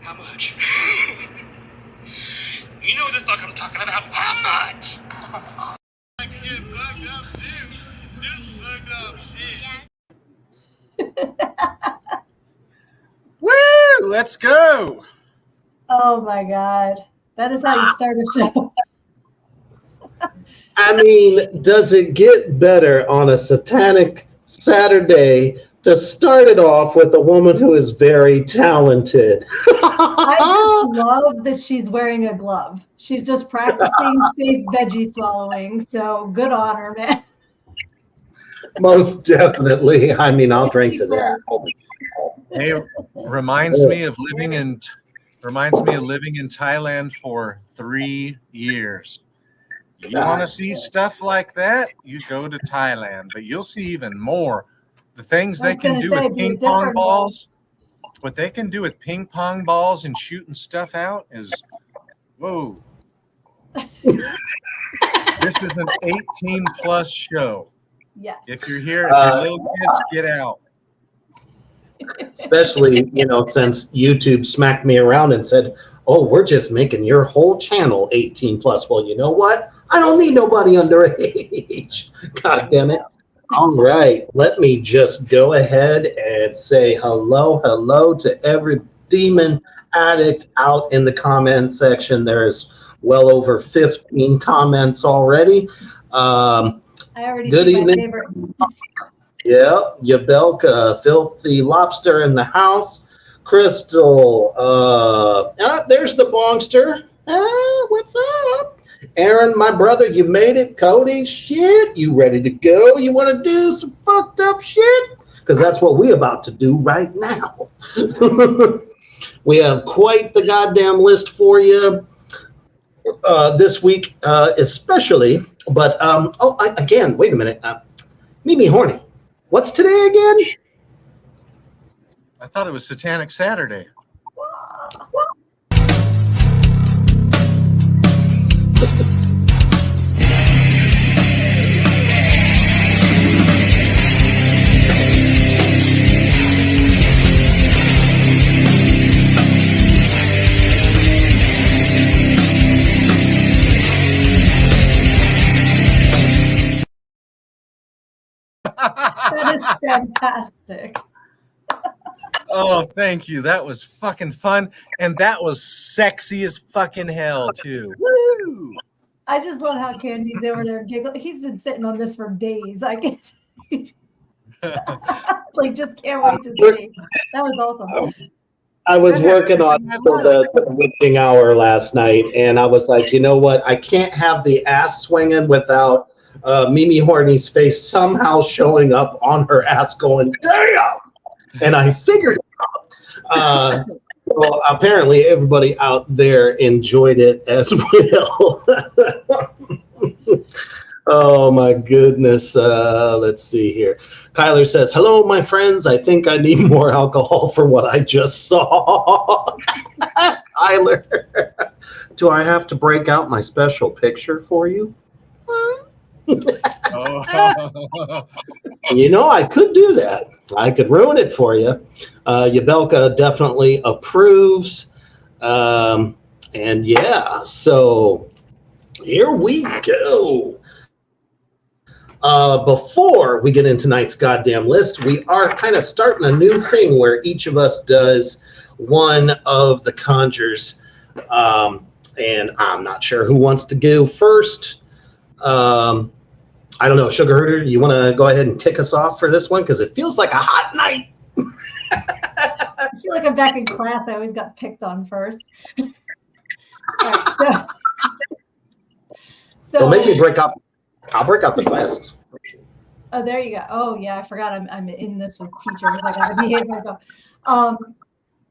How much? You know what the fuck I'm talking about. How much? I can get fucked up too. Just fucked up shit. Woo! Let's go. Oh my God. That is how you start a show. I mean, does it get better on a satanic Saturday to start it off with a woman who is very talented? I just love that she's wearing a glove. She's just practicing safe veggie swallowing. So good on her, man. Most definitely. I mean, I'll drink to that. Hey, reminds me of living in Thailand for 3 years. You want to see stuff like that? You go to Thailand, but you'll see even more. The things they can do with ping pong balls, what they can do with ping pong balls and shooting stuff out is, whoa. This is an 18+ show. Yes. If you're here, if you're little kids, get out. Especially, since YouTube smacked me around and said, oh, we're just making your whole channel 18+. Well, you know what? I don't need nobody underage. God damn it. All right. Let me just go ahead and say hello to every demon addict out in the comment section. There's well over 15 comments already. I already good see evening. My favorite. Yeah, Yabelka, Filthy Lobster in the house. Crystal, there's the Bongster. What's up? Aaron, my brother, you made it. Cody, shit, you ready to go? You want to do some fucked up shit? Because that's what we're about to do right now. We have quite the goddamn list for you this week, especially. But, again, wait a minute. Mimi Horny, what's today again? I thought it was Satanic Saturday. That is fantastic. Oh, thank you. That was fucking fun. And that was sexy as fucking hell, too. Woo! I just love how Candy's over there giggling. He's been sitting on this for days. I can't. Just can't wait to see. That was awesome. I was working on the witching hour last night, and I was like, you know what? I can't have the ass swinging without Mimi Horny's face somehow showing up on her ass going, damn! And I figured it out. Well, apparently everybody out there enjoyed it as well. Oh, my goodness. Let's see here. Kyler says, hello, my friends. I think I need more alcohol for what I just saw. Kyler, do I have to break out my special picture for you? I could do that. I could ruin it for you. Yabelka definitely approves. And yeah, so here we go. Before we get into tonight's goddamn list, we are kind of starting a new thing where each of us does one of the conjures. And I'm not sure who wants to go first. I don't know, Sugar Herder, you want to go ahead and kick us off for this one? Because it feels like a hot night. I feel like I'm back in class. I always got picked on first. All right, so Well, make me break up. I'll break up the classes. Oh, there you go. Oh, yeah, I forgot I'm in this with teachers. I got to behave myself.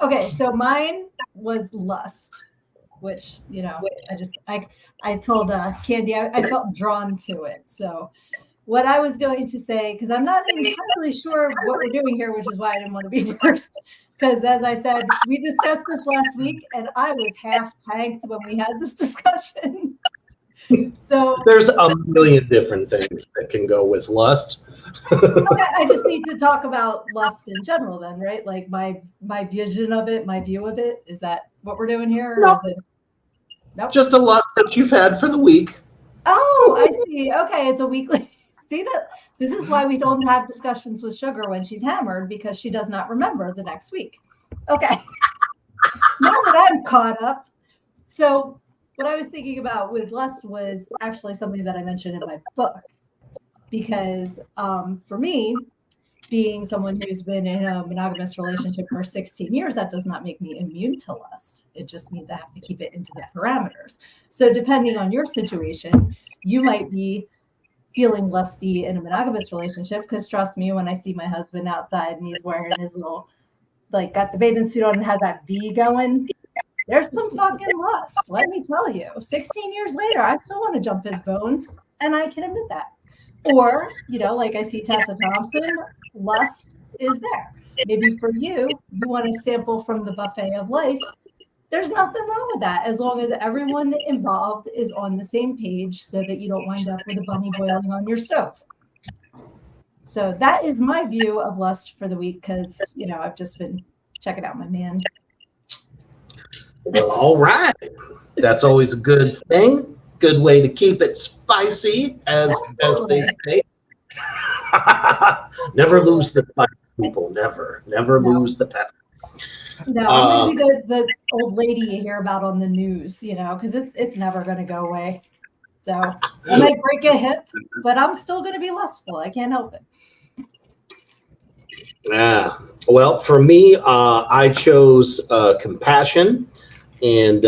Okay, so mine was lust, which, you know, I told Candy I felt drawn to it. So what I was going to say, because I'm not entirely sure what we're doing here, which is why I didn't want to be first. Because as I said, we discussed this last week, and I was half tanked when we had this discussion. So there's a million different things that can go with lust. Okay, I just need to talk about lust in general then, right? Like my vision of it, my view of it. Is that what we're doing here? No. Is it? Nope. Just a lust that you've had for the week. Oh, I see. Okay, it's a weekly. See that? This is why we don't have discussions with Sugar when she's hammered, because she does not remember the next week. Okay. Now that I'm caught up. So what I was thinking about with lust was actually something that I mentioned in my book. Because for me, being someone who's been in a monogamous relationship for 16 years, that does not make me immune to lust. It just means I have to keep it into the parameters. So depending on your situation, you might be feeling lusty in a monogamous relationship, because trust me, when I see my husband outside and he's wearing his little, like, got the bathing suit on and has that V going, there's some fucking lust. Let me tell you, 16 years later, I still want to jump his bones, and I can admit that. Or, you know, like I see Tessa Thompson, lust is there. Maybe for you, you want to sample from the buffet of life. There's nothing wrong with that, as long as everyone involved is on the same page, so that you don't wind up with a bunny boiling on your stove. So that is my view of lust for the week, because, you know, I've just been checking out my man. Well, all right. That's always a good thing. Good way to keep it spicy, as they say. Never lose the pepper, people. Never lose the pepper. No, I'm going to be the old lady you hear about on the news, you know, because it's never going to go away. So I might break a hip, but I'm still going to be lustful. I can't help it. Yeah. Well, for me, I chose compassion, and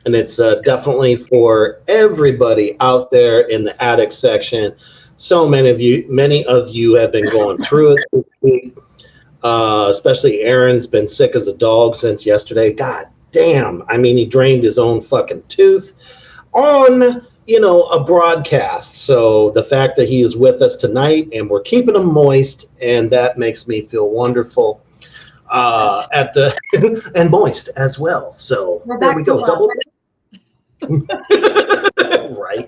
it's definitely for everybody out there in the addict section. So many of you have been going through it this week. Especially Aaron's been sick as a dog since yesterday. God damn. I mean, he drained his own fucking tooth on, you know, a broadcast. So the fact that he is with us tonight and we're keeping him moist, and that makes me feel wonderful. And moist as well. So we're there back we to go. Right.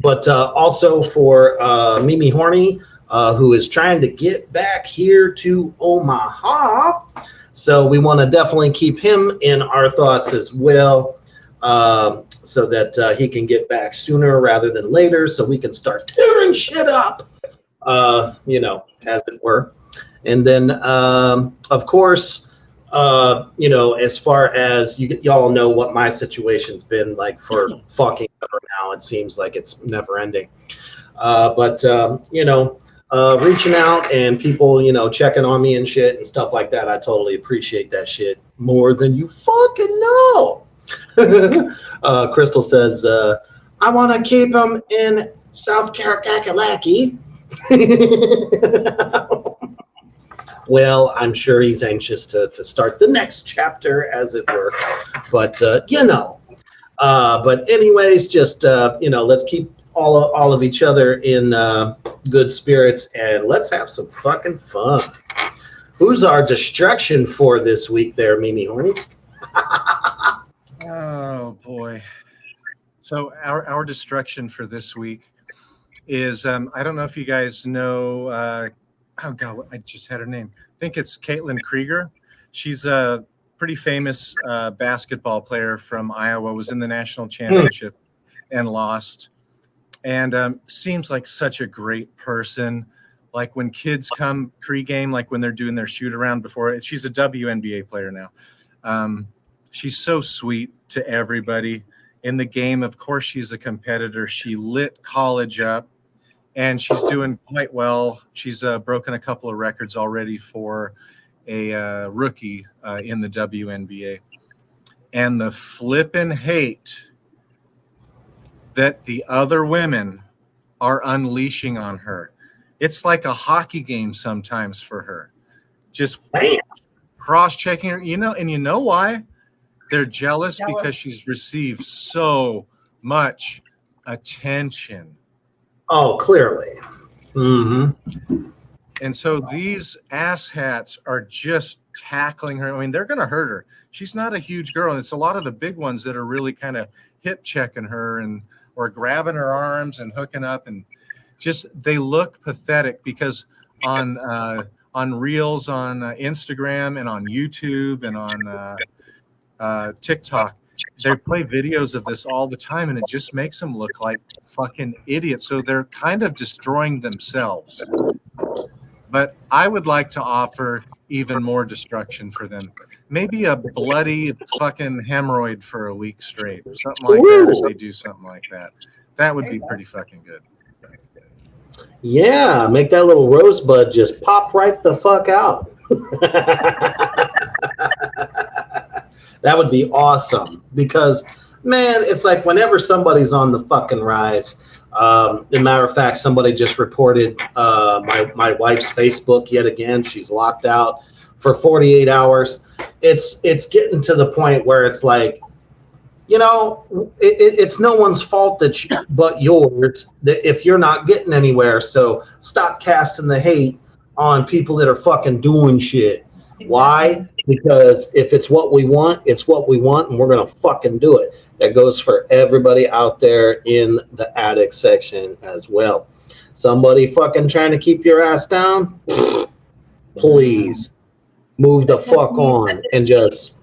But also for Mimi Horny, who is trying to get back here to Omaha. So we want to definitely keep him in our thoughts as well, so that he can get back sooner rather than later, so we can start tearing shit up, you know, as it were. And then, of course, you know, as far as y'all know what my situation's been like for fucking ever now. It seems like it's never ending. But you know, reaching out and people, you know, checking on me and shit and stuff like that, I totally appreciate that shit more than you fucking know. Crystal says, I want to keep him in South Kakalaki. Well, I'm sure he's anxious to start the next chapter, as it were. But, you know, but anyways, just, you know, let's keep all of each other in good spirits, and let's have some fucking fun. Who's our destruction for this week there, Mimi Horny? Oh, boy. So our destruction for this week is, I don't know if you guys know, oh God, I just had her name. I think it's Caitlin Krieger. She's a pretty famous basketball player from Iowa, was in the national championship and lost. And seems like such a great person. Like when kids come pregame, like when they're doing their shoot around before, she's a WNBA player now. She's so sweet to everybody in the game. Of course, she's a competitor. She lit college up, and she's doing quite well. She's broken a couple of records already for a rookie in the WNBA. And the flippin' hate that the other women are unleashing on her. It's like a hockey game sometimes for her. Just cross-checking her, and you know why? They're jealous because she's received so much attention. Oh, clearly. Mm-hmm. And so these asshats are just tackling her. I mean, they're going to hurt her. She's not a huge girl, and it's a lot of the big ones that are really kind of hip checking her or grabbing her arms and hooking up, and just they look pathetic because on Reels on Instagram and on YouTube and on TikTok, they play videos of this all the time, and it just makes them look like fucking idiots. So they're kind of destroying themselves. But I would like to offer even more destruction for them. Maybe a bloody fucking hemorrhoid for a week straight, or something like that, if they do something like that. That would be pretty fucking good. Yeah, make that little rosebud just pop right the fuck out. That would be awesome because, man, it's like whenever somebody's on the fucking rise. As a matter of fact, somebody just reported my wife's Facebook yet again. She's locked out for 48 hours. It's getting to the point where it's like, it's no one's fault but yours if you're not getting anywhere. So stop casting the hate on people that are fucking doing shit. Exactly. Why? Because if it's what we want, it's what we want, and we're going to fucking do it. That goes for everybody out there in the addict section as well. Somebody fucking trying to keep your ass down? Please move the fuck on and just,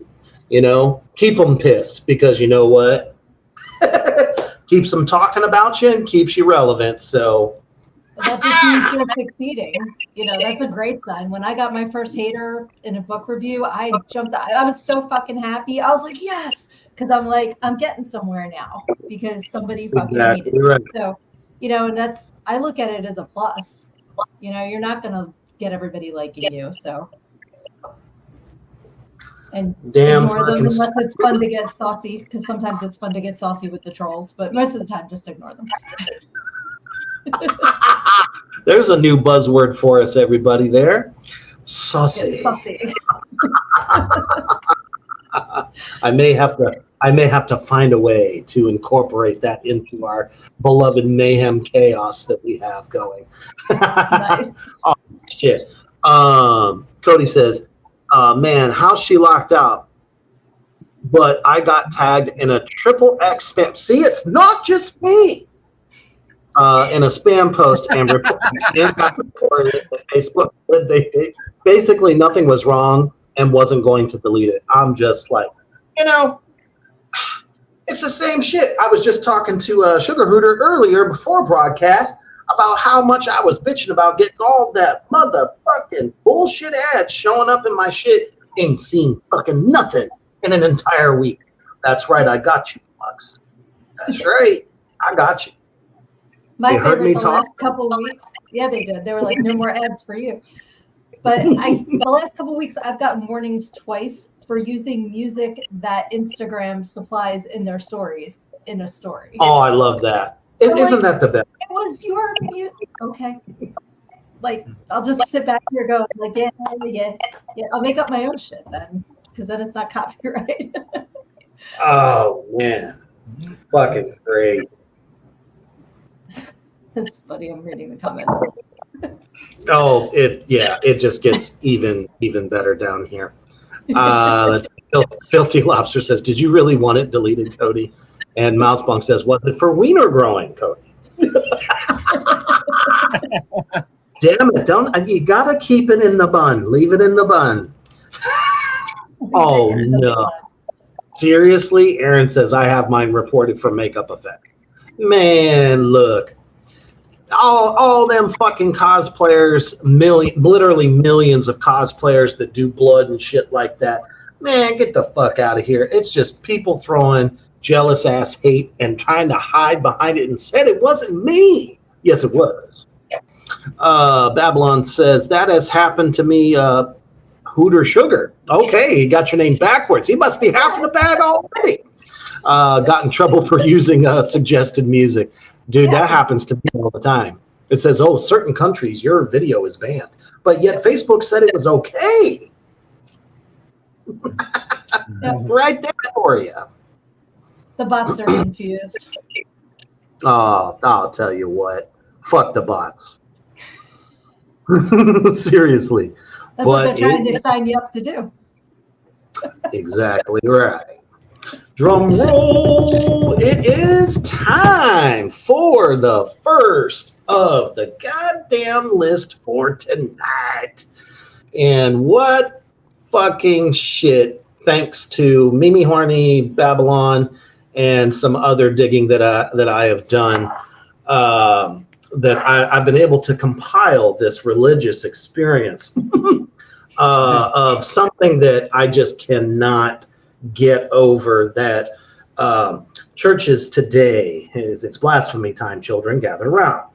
keep them pissed, because you know what? Keeps them talking about you and keeps you relevant. So that just means you're succeeding. That's a great sign. When I got my first hater in a book review, I jumped out. I was so fucking happy. I was like, yes, because I'm like, I'm getting somewhere now because somebody fucking hated me. Right. So, and I look at it as a plus. You're not going to get everybody liking you. So, and ignore them unless it's fun to get saucy, because sometimes it's fun to get saucy with the trolls, but most of the time, just ignore them. There's a new buzzword for us, everybody. There, saucy. Yes, saucy. I may have to find a way to incorporate that into our beloved mayhem chaos that we have going. Nice. Oh shit. Cody says, "Man, how's she locked out? But I got tagged in a XXX spam. See, it's not just me." In a spam post and reported to Facebook. Basically, nothing was wrong and wasn't going to delete it. I'm just like, it's the same shit. I was just talking to Sugar Hooter earlier before broadcast about how much I was bitching about getting all that motherfucking bullshit ads showing up in my shit. Ain't seen fucking nothing in an entire week. That's right, I got you, Lux. That's right, I got you. My favorite the last couple of weeks. Yeah, they did. They were like, no more ads for you. But the last couple of weeks, I've gotten warnings twice for using music that Instagram supplies in their stories in a story. Oh, I love that. Isn't that the best? It was your music. Okay. Like, I'll just sit back here going, like, yeah. I'll make up my own shit then, because then it's not copyright. Oh, man. Fucking great. That's funny. I'm reading the comments. Oh, it just gets even better down here. Filthy Lobster says, "Did you really want it deleted, Cody?" And Mousebunk says, "Was it for wiener growing, Cody?" Damn it! You gotta keep it in the bun. Leave it in the bun. Oh, pictures of no. blood. Seriously? Aaron says, I have mine reported for makeup effect. Man, look. All them fucking cosplayers, literally millions of cosplayers that do blood and shit like that. Man, get the fuck out of here. It's just people throwing jealous ass hate and trying to hide behind it and said it wasn't me. Yes, it was. Babylon says, that has happened to me, Hooter Sugar. Okay, he got your name backwards. He must be half in the bag already. Got in trouble for using suggested music. Dude, that happens to me all the time. It says, oh, certain countries, your video is banned. But yet Facebook said it was okay. Right there for you. The bots are confused. Oh, I'll tell you what. Fuck the bots. Seriously. That's what they're trying to sign you up to do. Exactly right. Drum roll. It is time for the first of the goddamn list for tonight. And what fucking shit, thanks to Mimi Horny, Babylon, and some other digging that I have done, that I've been able to compile this religious experience of something that I just cannot get over, that churches today, it's blasphemy time, children, gather around,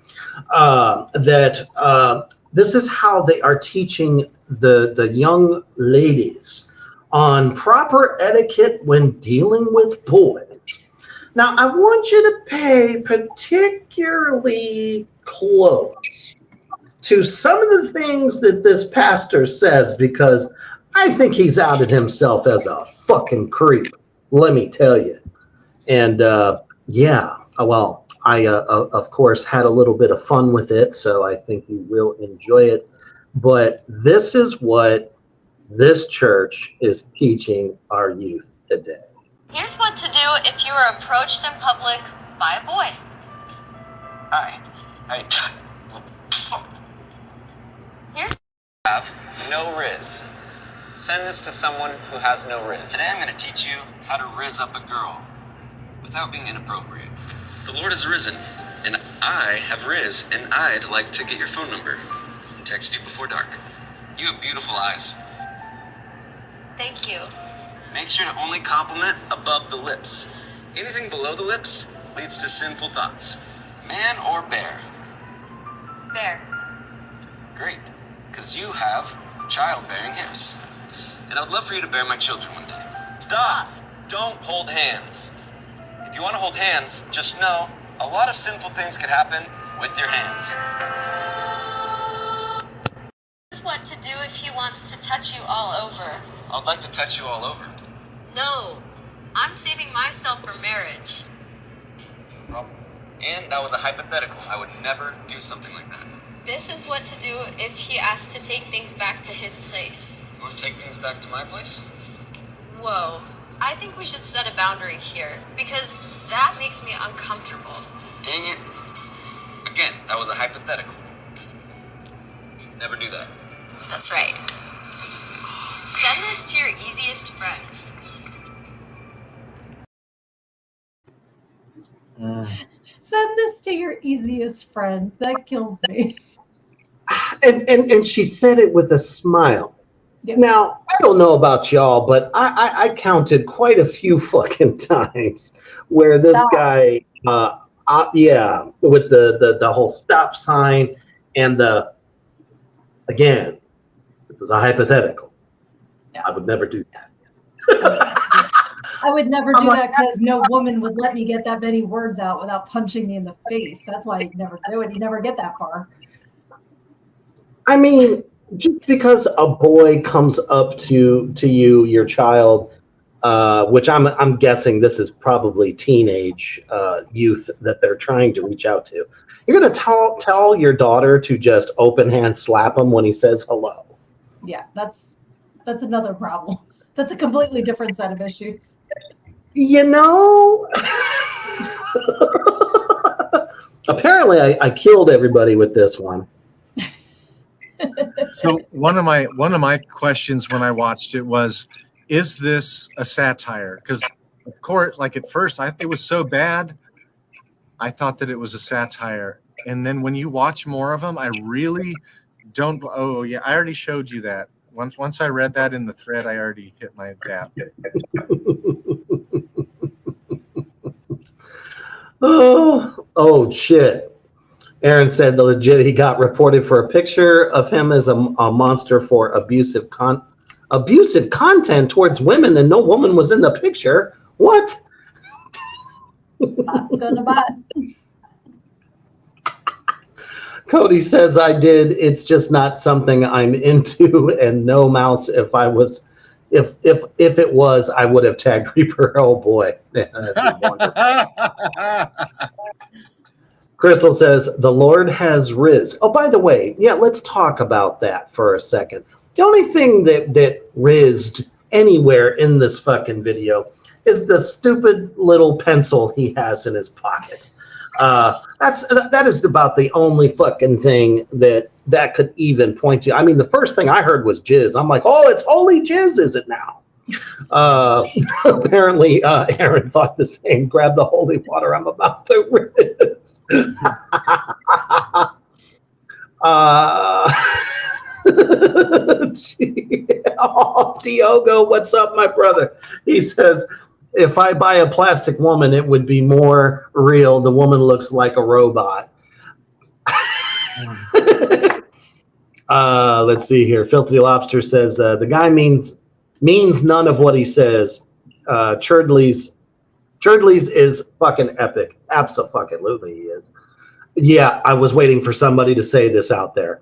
that this is how they are teaching the young ladies on proper etiquette when dealing with boys. Now, I want you to pay particularly close to some of the things that this pastor says, because I think he's outed himself as a fucking creep, let me tell you. And yeah, well, I, of course, had a little bit of fun with it, so I think you will enjoy it. But this is what this church is teaching our youth today. Here's what to do if you are approached in public by a boy. Hi. Here's Have no riz. Send this to someone who has no riz. Today I'm going to teach you how to riz up a girl without being inappropriate. The Lord has risen, and I have riz, and I'd like to get your phone number and text you before dark. You have beautiful eyes. Thank you. Make sure to only compliment above the lips. Anything below the lips leads to sinful thoughts. Man or bear? Bear. Great, because you have childbearing hips. And I'd love for you to bear my children one day. Stop! Don't hold hands. If you want to hold hands, just know a lot of sinful things could happen with your hands. Here's what to do if he wants to touch you all over. I'd like to touch you all over. No, I'm saving myself for marriage. And that was a hypothetical. I would never do something like that. This is what to do if he asks to take things back to his place. You want to take things back to my place? Whoa, I think we should set a boundary here, because that makes me uncomfortable. Dang it. Again, that was a hypothetical. Never do that. That's right. Send this to your easiest friend. Send this to your easiest friend. That kills me. And she said it with a smile. Yep. Now, I don't know about y'all, but I counted quite a few fucking times where this Stop. guy, yeah, with the whole stop sign and again, it was a hypothetical. Yeah. I would never do that. I would never do that because no woman would let me get that many words out without punching me in the face. That's why you'd never do it. You never get that far. I mean, just because a boy comes up to you, your child, which I'm guessing this is probably teenage youth that they're trying to reach out to. You're gonna tell your daughter to just open hand slap him when he says hello. Yeah, that's another problem. That's a completely different set of issues. You know, apparently I killed everybody with this one. So one of my questions when I watched it was, is this a satire? Because of course, like at first, it was so bad, I thought that it was a satire, and then when you watch more of them, I really don't. Oh yeah, I already showed you that. Once I read that in the thread, I already hit my dap. Oh shit. Aaron said the legit he got reported for a picture of him as a monster for abusive content towards women, and no woman was in the picture. What? Bot's gonna bot. Cody says I did. It's just not something I'm into, and no mouse. If it was, I would have tagged Reaper. Oh boy. That'd be wonderful. Crystal says the Lord has riz. Oh, by the way, yeah, let's talk about that for a second. The only thing that rizzed anywhere in this fucking video is the stupid little pencil he has in his pocket. That is about the only fucking thing that could even point to. I mean, the first thing I heard was jizz. I'm like, oh, it's holy jizz, is it now? Apparently, Aaron thought the same. Grab the holy water. I'm about to rinse. Diogo, what's up, my brother? He says, if I buy a plastic woman, it would be more real. The woman looks like a robot. Let's see here. Filthy Lobster says the guy means none of what he says. Churdley's is fucking epic. Absolutely he is. Yeah, I was waiting for somebody to say this out there.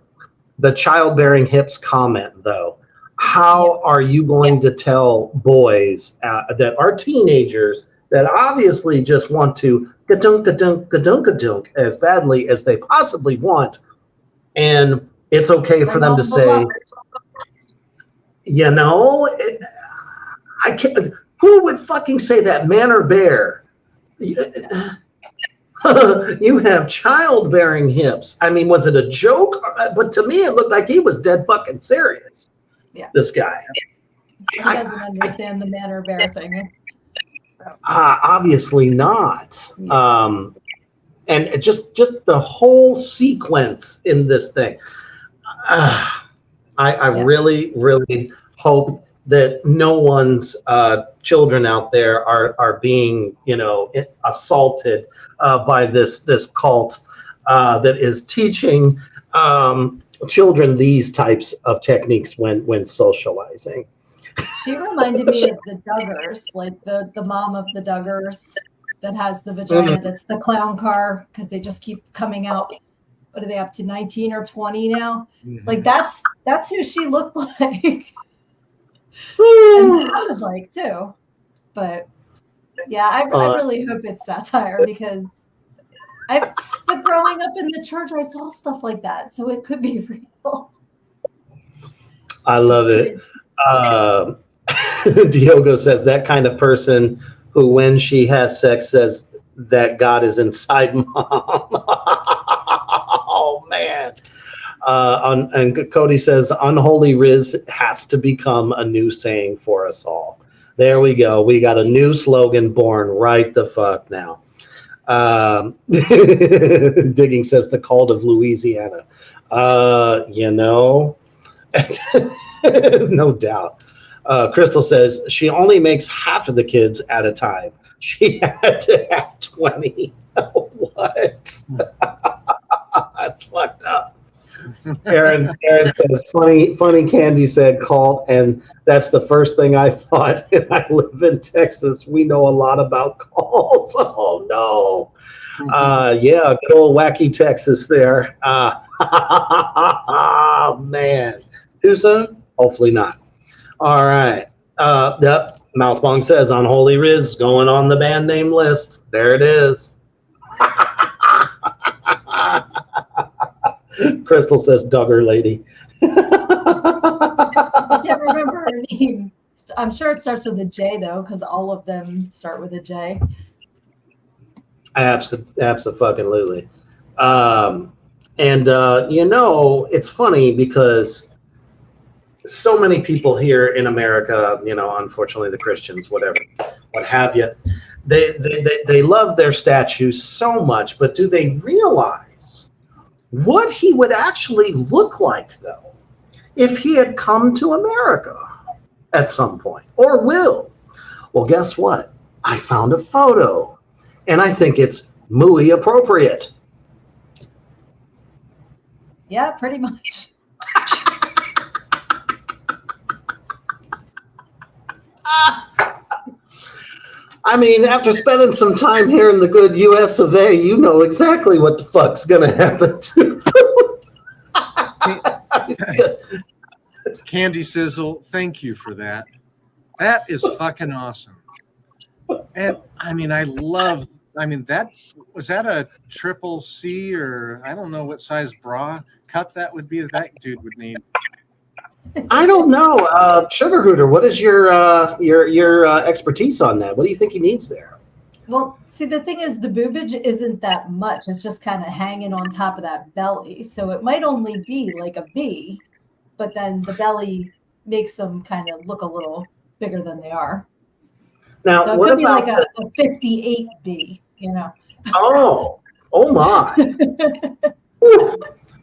The childbearing hips comment, though. How are you going to tell boys that are teenagers that obviously just want to gadunk, gadunk, gadunk, gadunk as badly as they possibly want, and it's okay for them to say, you know, I can't. Who would fucking say that, man or bear? You have childbearing hips. I mean, was it a joke? But to me, it looked like he was dead fucking serious. Yeah. This guy. He doesn't understand the man or bear thing. Obviously not. And just the whole sequence in this thing. I really, really hope that no one's children out there are being, assaulted by this cult that is teaching children these types of techniques when socializing. She reminded me of the Duggars, like the mom of the Duggars that has the vagina that's the clown car, because they just keep coming out. What are they up to, 19 or 20 now? Mm-hmm. Like that's who she looked like and sounded like too. But yeah, I really hope it's satire, because but growing up in the church, I saw stuff like that, so it could be real. I love it. Diogo says that kind of person who, when she has sex, says that God is inside mom. Oh man. And Cody says unholy riz has to become a new saying for us all. There we go. We got a new slogan born right the fuck now. Digging says the cult of Louisiana. No doubt. Crystal says she only makes half of the kids at a time. She had to have 20. What? That's fucked up. Aaron says funny Candy said cult, and that's the first thing I thought. And I live in Texas. We know a lot about cults. Oh no. Yeah, good old wacky Texas there. Man. Too soon? Hopefully not. All right. Yep. Mousebong says unholy riz going on the band name list. There it is. Crystal says Duggar lady. I can't remember her name. I'm sure it starts with a J though, because all of them start with a J. Absolutely. And it's funny because so many people here in America, unfortunately the Christians, whatever, what have you, they love their statues so much, but do they realize what he would actually look like, though, if he had come to America at some point, or will? Well, guess what? I found a photo, and I think it's muy appropriate. Yeah, pretty much. I mean, after spending some time here in the good US of A, you know exactly what the fuck's gonna happen to Candy Sizzle, thank you for that. That is fucking awesome. And I mean, that was that a triple C, or I don't know what size bra cup that would be that dude would need. I don't know. Sugar Hooter, what is your expertise on that? What do you think he needs there? Well, see, the thing is, the boobage isn't that much. It's just kind of hanging on top of that belly. So it might only be like a B, but then the belly makes them kind of look a little bigger than they are. Now, so it what could be about like a 58B, Oh my.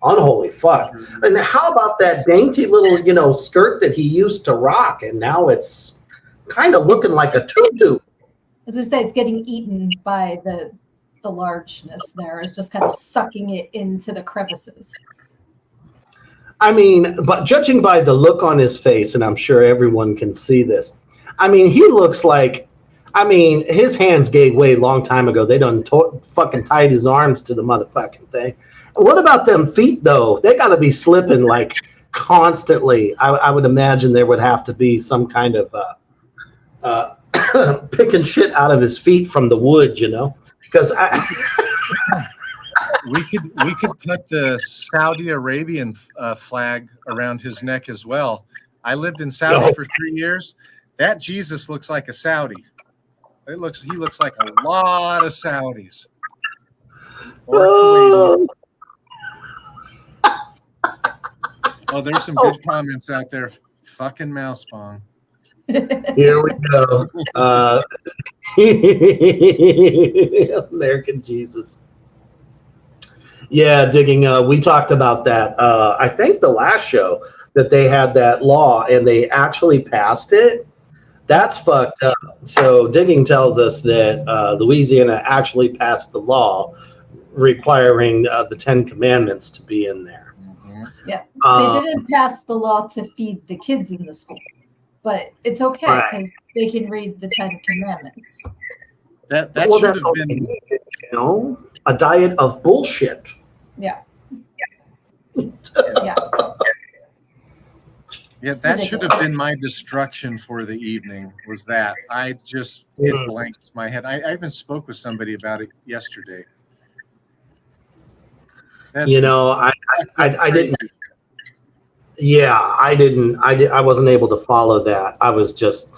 Unholy fuck. And how about that dainty little, skirt that he used to rock, and now it's kind of looking like a tutu. As I say, it's getting eaten by the largeness there. It's just kind of sucking it into the crevices. I mean, but judging by the look on his face, and I'm sure everyone can see this, I mean, he looks like, his hands gave way a long time ago. They done fucking tied his arms to the motherfucking thing. What about them feet, though? They got to be slipping like constantly. I would imagine there would have to be some kind of picking shit out of his feet from the wood, because we could put the Saudi Arabian flag around his neck as well. I lived in Saudi for 3 years. That Jesus looks like a Saudi. He looks like a lot of Saudis. Oh, there's some good comments out there. Fucking mouse bong. Here we go. American Jesus. Yeah, digging. We talked about that. I think the last show that they had that law and they actually passed it. That's fucked up. So digging tells us that Louisiana actually passed the law requiring the 10 Commandments to be in there. Mm-hmm. Yeah, they didn't pass the law to feed the kids in the school, but it's okay because they can read the 10 Commandments. That should have been, a diet of bullshit. Yeah. Yeah, that should have been my destruction for the evening. Was that it blanked my head. I even spoke with somebody about it yesterday. I didn't. Yeah, I wasn't able to follow that. I was just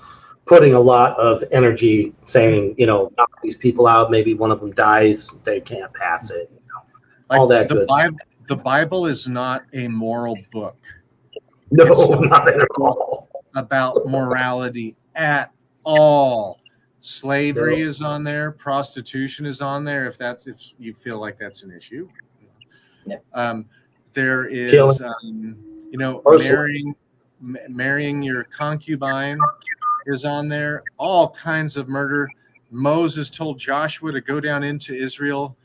putting a lot of energy saying, knock these people out. Maybe one of them dies. They can't pass it. All that good stuff. The Bible is not a moral book. No, not at all. About morality at all. Slavery is on there. Prostitution is on there. If you feel like that's an issue. There is, marrying your concubine is on there. All kinds of murder. Moses told Joshua to go down into Israel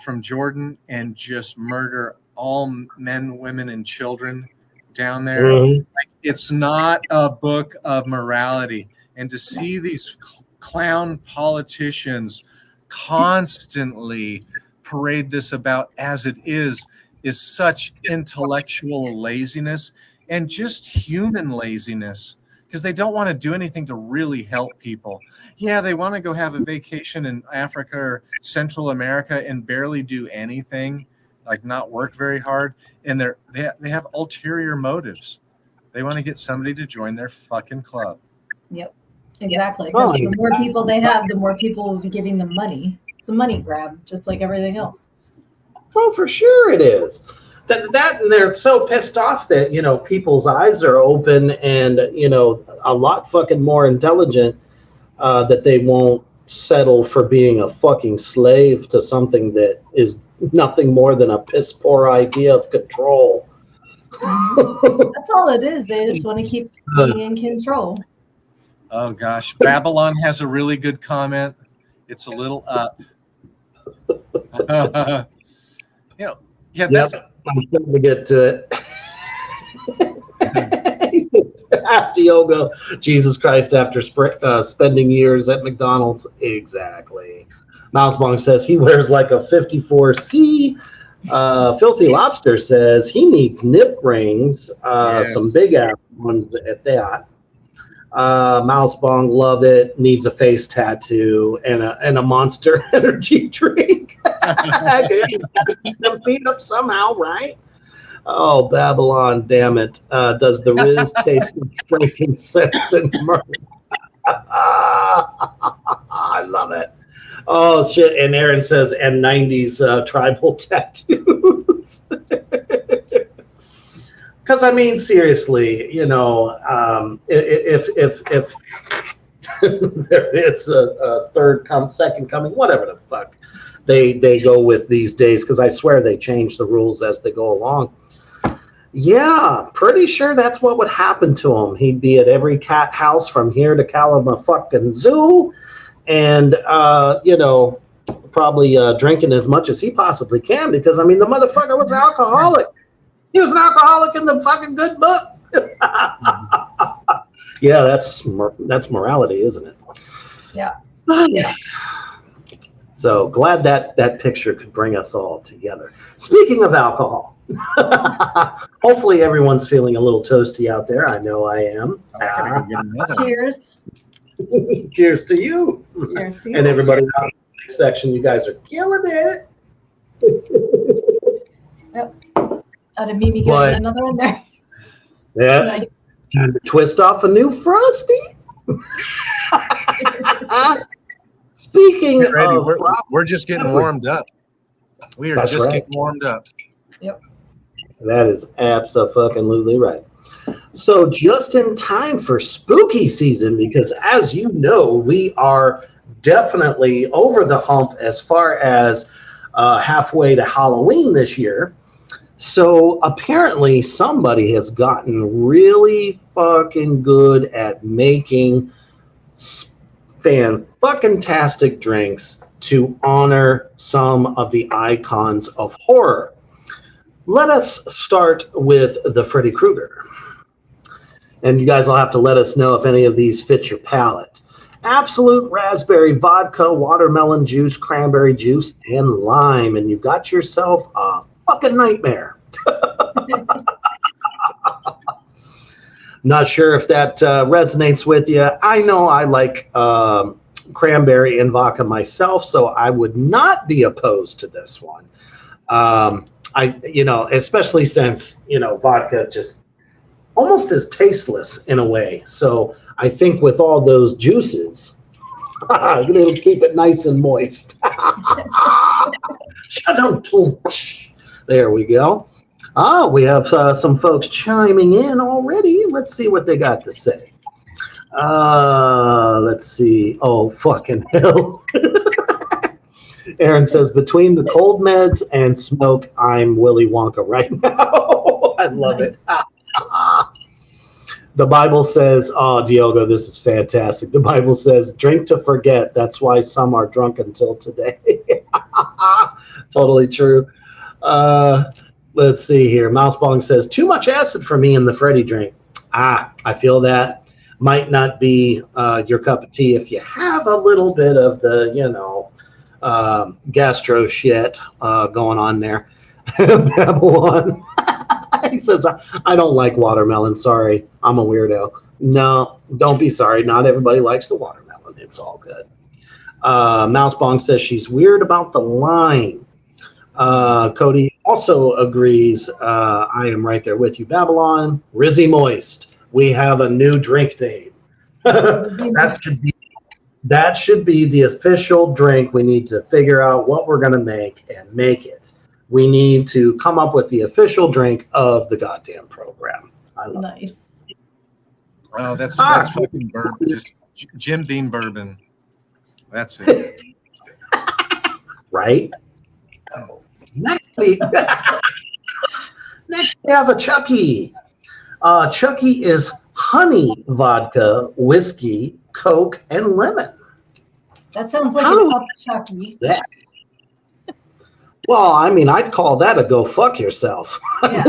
from Jordan and just murder all men, women, and children down there. Mm-hmm. It's not a book of morality. And to see these clown politicians constantly parade this about as it is such intellectual laziness and just human laziness, because they don't want to do anything to really help people. Yeah, they want to go have a vacation in Africa or Central America and barely do anything, like not work very hard, and they have ulterior motives. They want to get somebody to join their fucking club. Yep, exactly. Because the more people they have, the more people will be giving them money. It's a money grab, just like everything else. Well, for sure it is. that and they're so pissed off that, you know, people's eyes are open and, you know, a lot fucking more intelligent, that they won't settle for being a fucking slave to something that is nothing more than a piss poor idea of control. That's all it is. They just want to keep being in control. Oh gosh, Babylon has a really good comment. It's a little up. You know, yeah, that's. Yep, I'm trying to get to it. Diogo, Jesus Christ, after spending years at McDonald's. Exactly. Mousebong says he wears like a 54C. Filthy Lobster says he needs nip rings, Yes. some big ass ones at that. Mousebong, love it. Needs a face tattoo and a Monster Energy drink. Gotta keep them feet up somehow, right? Oh, Babylon, damn it. Does the Riz taste like frankincense and myrrh? I love it. Oh, shit. And Aaron says, and 90s tribal tattoos. Because, I mean, seriously, you know, if there is a second coming, whatever the fuck they go with these days, because I swear they change the rules as they go along. Yeah, pretty sure that's what would happen to him. He'd be at every cat house from here to Kalamazoo fucking Zoo, and you know, probably drinking as much as he possibly can, because I mean, the motherfucker was an alcoholic. He was an alcoholic in the fucking good book. Yeah, that's morality, isn't it? Yeah. So glad that picture could bring us all together. Speaking of alcohol, hopefully everyone's feeling a little toasty out there. I know I am. I gotta go get another one. Cheers. Cheers to you. Cheers to you. And everybody out in the section, you guys are killing it. Yep. Out of Mimi getting another one there. Yeah. Nice. Time to twist off a new Frosty. Speaking Get ready. of We're just getting warmed up. We are That's just right. getting warmed up. Yep. That is abso-fucking-lutely right. So just in time for spooky season, because as you know, we are definitely over the hump as far as halfway to Halloween this year. So apparently somebody has gotten really fucking good at making fan-fucking-tastic drinks to honor some of the icons of horror. Let us start with the Freddy Krueger. And you guys will have to let us know if any of these fit your palate. Absolute raspberry vodka, watermelon juice, cranberry juice, and lime. And you've got yourself a fucking nightmare. Not sure if that resonates with you. I know I like cranberry and vodka myself, so I would not be opposed to this one. Especially since, vodka just almost is tasteless in a way. So I think with all those juices, it'll keep it nice and moist. There we go. We have some folks chiming in already. Let's see what they got to say. Let's see. Oh, fucking hell. Aaron says, between the cold meds and smoke, I'm Willy Wonka right now. I love it. The Bible says, oh, Diogo, this is fantastic. The Bible says, drink to forget. That's why some are drunk until today. Totally true. Let's see here. Mousebong says, too much acid for me in the Freddy drink. I feel that. Might not be your cup of tea if you have a little bit of the, gastro shit going on there. Babylon. He says, I don't like watermelon. Sorry, I'm a weirdo. No, don't be sorry. Not everybody likes the watermelon. It's all good. Mousebong says she's weird about the lime. Cody also agrees. I am right there with you. Babylon, Rizzy Moist. We have a new drink name. That should be the official drink. We need to figure out what we're going to make and make it. We need to come up with the official drink of the goddamn program. I love it. Nice. Oh, that's Ah. fucking bourbon. Just Jim Beam bourbon. That's it. Right? Next we have a Chucky. Chucky is honey vodka, whiskey, Coke, and lemon. That sounds like How an do- up Chucky. Yeah. Well, I mean, I'd call that a go fuck yourself. Yeah.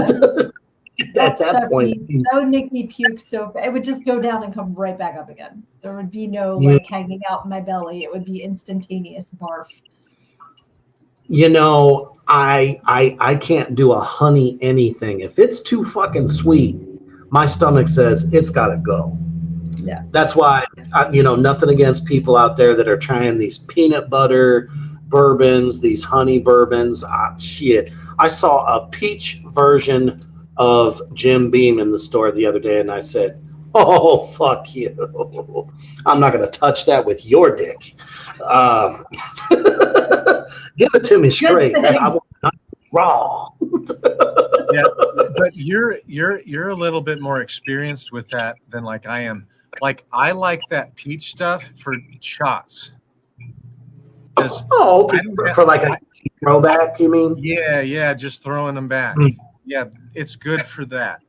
At that Chucky, point. that would make me puke so it would just go down and come right back up again. There would be no Yeah. like hanging out in my belly. It would be instantaneous barf. You know, I can't do a honey anything. If it's too fucking sweet, my stomach says it's got to go. Yeah. That's why, nothing against people out there that are trying these peanut butter bourbons, these honey bourbons. Shit. I saw a peach version of Jim Beam in the store the other day, and I said, oh, fuck you. I'm not going to touch that with your dick. Give it to me straight. I want it raw. Yeah, but you're a little bit more experienced with that than like I am. Like I like that peach stuff for shots. Oh, okay. For like a throwback, you mean? Yeah, just throwing them back. Mm. Yeah, it's good for that.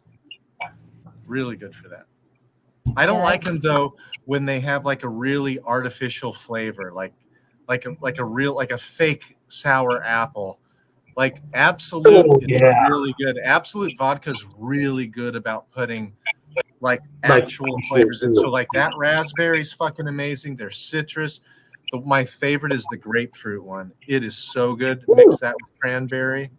Really good for that. I don't like them though when they have like a really artificial flavor, like a fake sour apple. Like Absolute is really good. Absolute vodka is really good about putting like actual flavors in. So like that raspberry's fucking amazing. There's citrus. My favorite is the grapefruit one. It is so good. Mix that with cranberry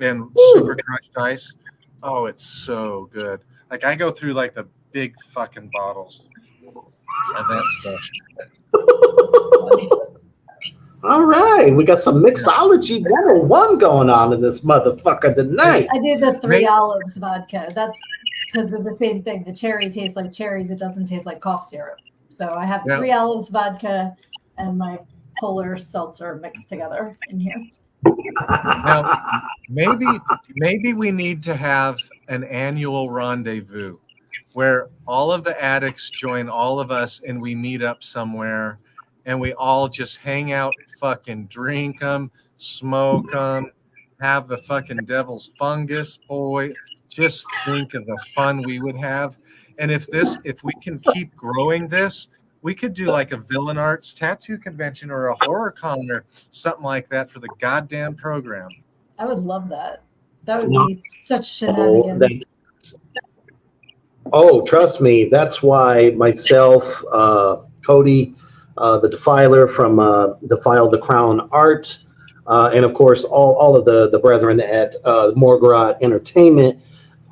and super crushed ice. Oh, it's so good. Like I go through like the big fucking bottles of that stuff. All right, we got some mixology 101 going on in this motherfucker tonight. I did the 3 Olives vodka. That's because they're the same thing. The cherry tastes like cherries. It doesn't taste like cough syrup. So I have 3 Olives vodka and my polar seltzer mixed together in here. Now, maybe we need to have an annual rendezvous where all of the addicts join all of us and we meet up somewhere and we all just hang out, fucking drink them, smoke them, have the fucking devil's fungus, boy. Just think of the fun we would have. And if we can keep growing this, we could do like a villain arts tattoo convention or a horror con or something like that for the goddamn program. I would love that. That would be such shenanigans. Oh, trust me. That's why myself, Cody, the Defiler from Defile the Crown Art, and of course all of the brethren at Morgara Entertainment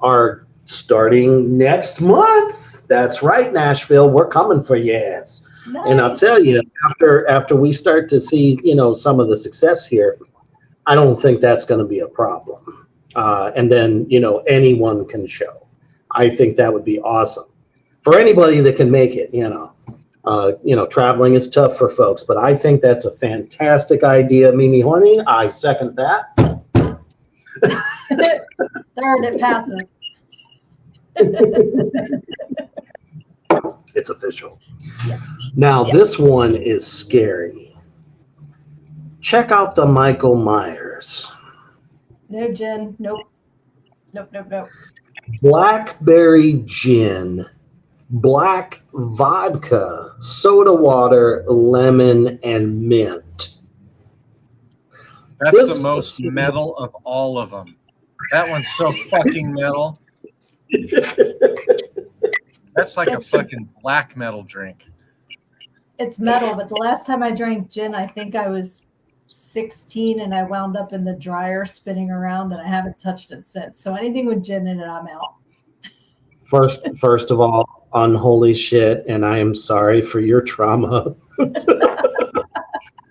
are starting next month. That's right, Nashville. We're coming for your ass. Nice. And I'll tell you, after we start to see, some of the success here, I don't think that's going to be a problem. And then, anyone can show. I think that would be awesome for anybody that can make it. Traveling is tough for folks, but I think that's a fantastic idea, Mimi Horning. I second that. Third, it passes. It's official. Yes. Now, this one is scary. Check out the Michael Myers. No gin. Nope. Blackberry gin, black vodka, soda water, lemon, and mint. That's the most metal of all of them. That one's so fucking metal. That's like a fucking black metal drink. It's metal, but the last time I drank gin, I think I was 16 and I wound up in the dryer spinning around and I haven't touched it since. So anything with gin in it, I'm out. First of all, unholy shit, and I am sorry for your trauma.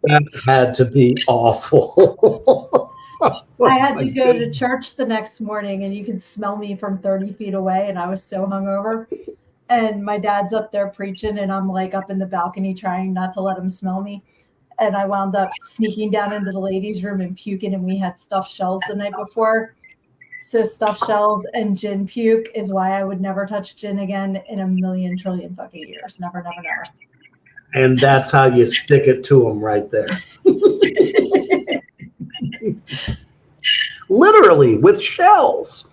That had to be awful. I had to go to church the next morning and you could smell me from 30 feet away and I was so hungover. And my dad's up there preaching and I'm like up in the balcony trying not to let him smell me. and I wound up sneaking down into the ladies' room and puking, and we had stuffed shells the night before. So stuffed shells and gin puke is why I would never touch gin again in a million trillion fucking years. Never, never, never. And that's how you stick it to them right there. Literally with shells.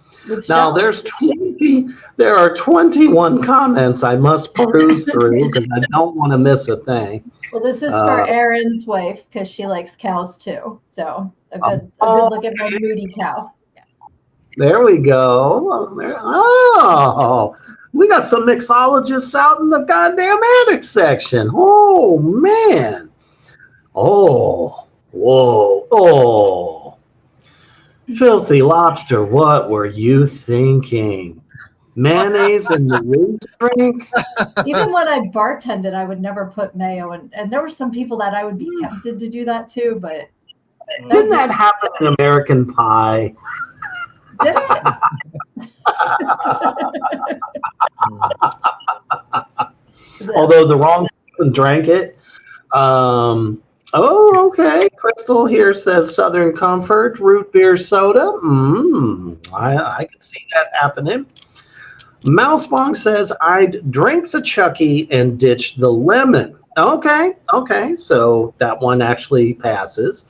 Now there are 21 comments I must peruse through because I don't want to miss a thing. Well, this is for Erin's wife because she likes cows too. So a good look at my moody cow. There we go. Oh, we got some mixologists out in the goddamn attic section. Oh, man. Oh, whoa. Oh. Filthy Lobster, what were you thinking? Mayonnaise in the root drink? Even when I bartended, I would never put mayo in. And there were some people that I would be tempted to do that too, but... Didn't that happen in American Pie? Did it? Although the wrong person drank it. Oh, okay. Crystal here says Southern Comfort, root beer soda. I can see that happening. Mousebong says, I'd drink the Chucky and ditch the lemon. Okay. So that one actually passes.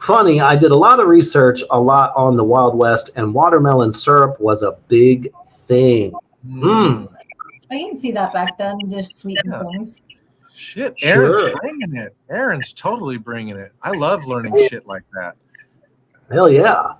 Funny, I did a lot of research, a lot on the Wild West, and watermelon syrup was a big thing. I can see that back then, just sweeten things. Shit, Erin's bringing it. Erin's totally bringing it. I love learning shit like that. Hell yeah.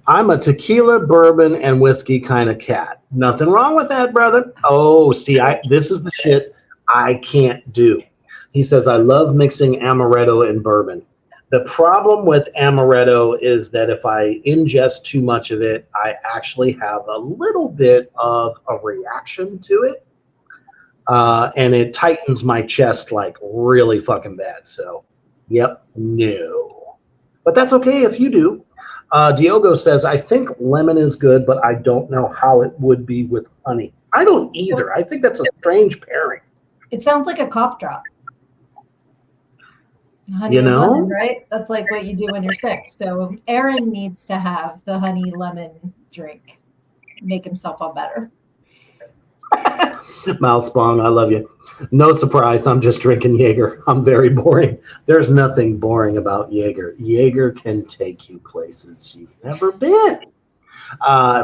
I'm a tequila, bourbon, and whiskey kind of cat. Nothing wrong with that, brother. Oh, see, this is the shit I can't do. He says, I love mixing amaretto and bourbon. The problem with amaretto is that if I ingest too much of it, I actually have a little bit of a reaction to it. And it tightens my chest like really fucking bad. So, yep, no. But that's okay if you do. Diogo says, I think lemon is good, but I don't know how it would be with honey. I don't either. I think that's a strange pairing. It sounds like a cough drop. Honey and lemon, right? That's like what you do when you're sick. So Erin needs to have the honey lemon drink. Make himself all better. Mousebong, I love you. No surprise, I'm just drinking Jaeger. I'm very boring. There's nothing boring about Jaeger. Jaeger can take you places you've never been.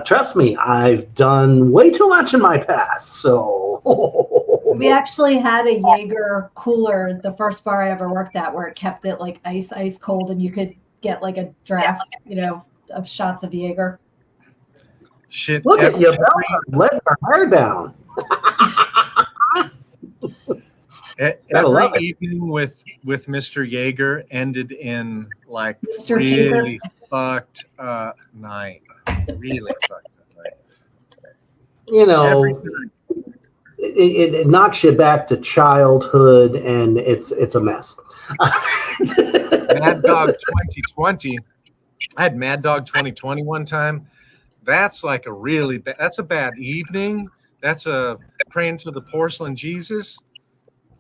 Trust me, I've done way too much in my past. So we actually had a Jaeger cooler the first bar I ever worked at where it kept it like ice cold and you could get like a draft, of shots of Jaeger. Shit. Look at you, letting her hair down. Every evening with Mr. Jaeger ended in like Mr. really fucked up night. Really fucked up night. It knocks you back to childhood, and it's a mess. Mad Dog 2020. I had Mad Dog 2020 one time. That's like that's a bad evening. That's a praying to the porcelain Jesus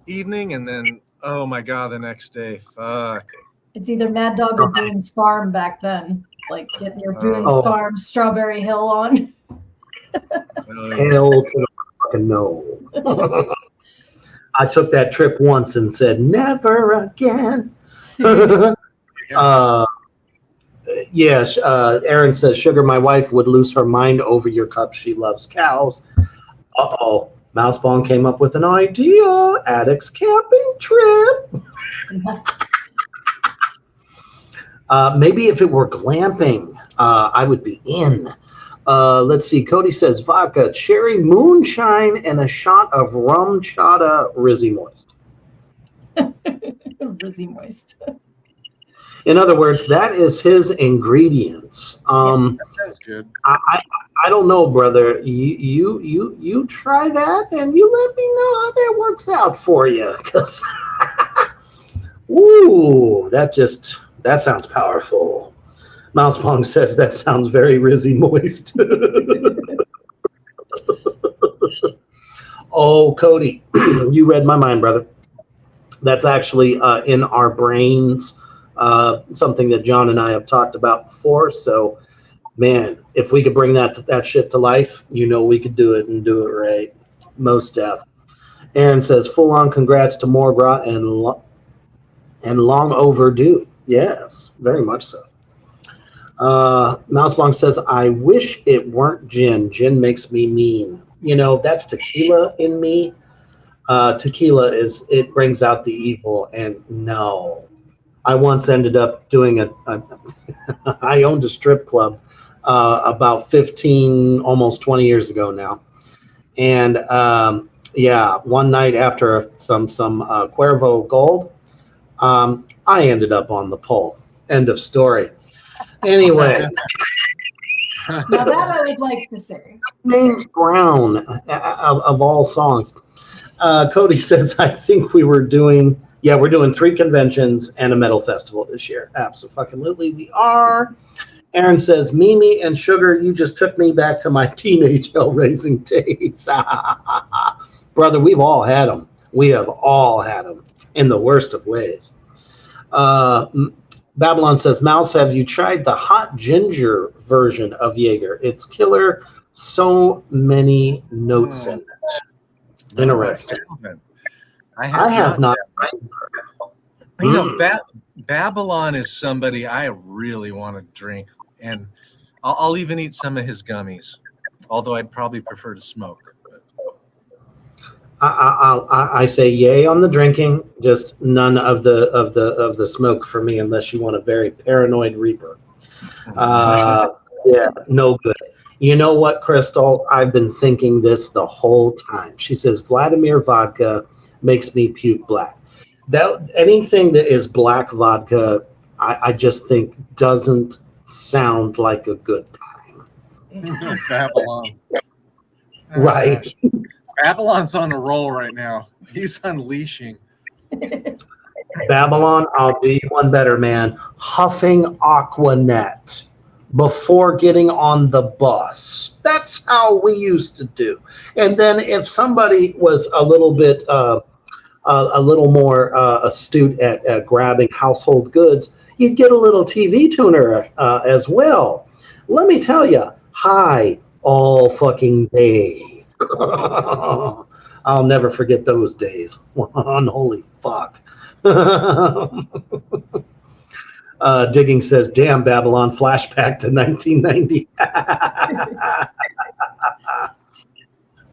evening, and then oh my god, the next day, fuck. It's either Mad Dog or Boone's Farm back then. Like getting your Boone's Farm Strawberry Hill on. Hell to the fucking no. I took that trip once and said never again. Yes, Erin says, Sugar, my wife would lose her mind over your cup. She loves cows. Uh-oh. Mousebong came up with an idea. Addicts camping trip. Maybe if it were glamping, I would be in. Let's see. Cody says, vodka, cherry moonshine, and a shot of rum chata Rizzy Moist. Rizzy Moist. In other words, that is his ingredients. That sounds good. I don't know, brother. You try that and you let me know how that works out for you. Because, ooh, that sounds powerful. Mousepong says that sounds very Rizzy Moist. Oh, Cody, you read my mind, brother. That's actually in our brains, something that John and I have talked about before. So, man, if we could bring that shit to life, we could do it and do it right. Most def. Aaron says, full on congrats to Morgrot and long overdue. Yes, very much so. Mousebong says, I wish it weren't gin. Gin makes me mean. That's tequila in me. Tequila it brings out the evil, and no. I once ended up doing I owned a strip club about 15, almost 20 years ago now. And one night after some Cuervo Gold, I ended up on the pole. End of story. Anyway. Now that I would like to see. James Brown of all songs. Cody says, I think we're doing 3 conventions and a metal festival this year. Absolutely, we are. Aaron says, Mimi and Sugar, you just took me back to my teenage hell-raising days. Brother, we've all had them. We have all had them in the worst of ways. Babylon says, Mouse, have you tried the hot ginger version of Jaeger? It's killer. So many notes in it. Interesting. I have not. Babylon is somebody I really want to drink, and I'll even eat some of his gummies. Although I'd probably prefer to smoke. I say yay on the drinking, just none of the smoke for me, unless you want a very paranoid reaper. Yeah, no good. You know what, Crystal? I've been thinking this the whole time. She says Vladimir vodka makes me puke black. Anything that is black vodka, I just think doesn't sound like a good time. Babylon. Right. Babylon's on a roll right now. He's unleashing. Babylon, I'll do you one better, man. Huffing Aquanet before getting on the bus. That's how we used to do. And then if somebody was a little bit, a little more astute at grabbing household goods, you'd get a little TV tuner as well. Let me tell you, hi all fucking day. I'll never forget those days. Holy fuck. Digging says, damn, Babylon, flashback to 1990.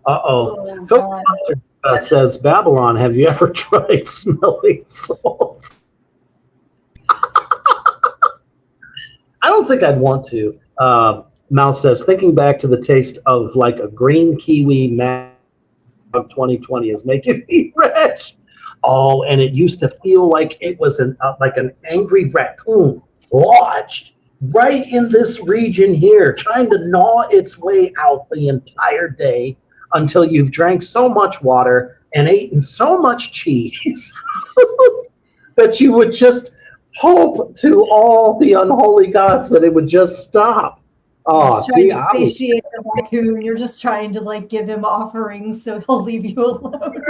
Uh-oh. Phil says, Babylon, have you ever tried smelling salts? I don't think I'd want to. Mouse says, thinking back to the taste of like a green kiwi Mad Dog 2020 is making me rich. Oh, and it used to feel like it was like an angry raccoon lodged right in this region here, trying to gnaw its way out the entire day until you've drank so much water and eaten so much cheese that you would just hope to all the unholy gods that it would just stop. Oh, see, satiate the raccoon. You're just trying to like give him offerings so he'll leave you alone.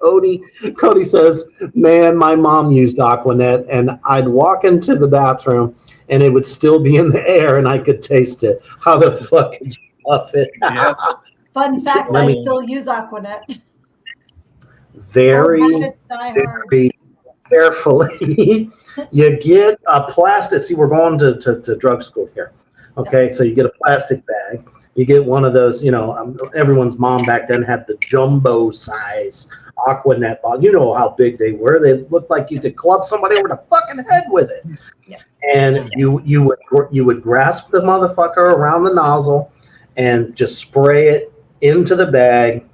Cody says, man, my mom used Aquanet, and I'd walk into the bathroom and it would still be in the air and I could taste it. How the fuck could you puff it? Yep. Fun fact, I still use Aquanet. Very carefully. You get a plastic. See, we're going to drug school here. Okay, so you get a plastic bag. You get one of those, everyone's mom back then had the jumbo size Aquanet bottle. You know how big they were. They looked like you could club somebody over the fucking head with it. Yeah. And you would grasp the motherfucker around the nozzle and just spray it into the bag,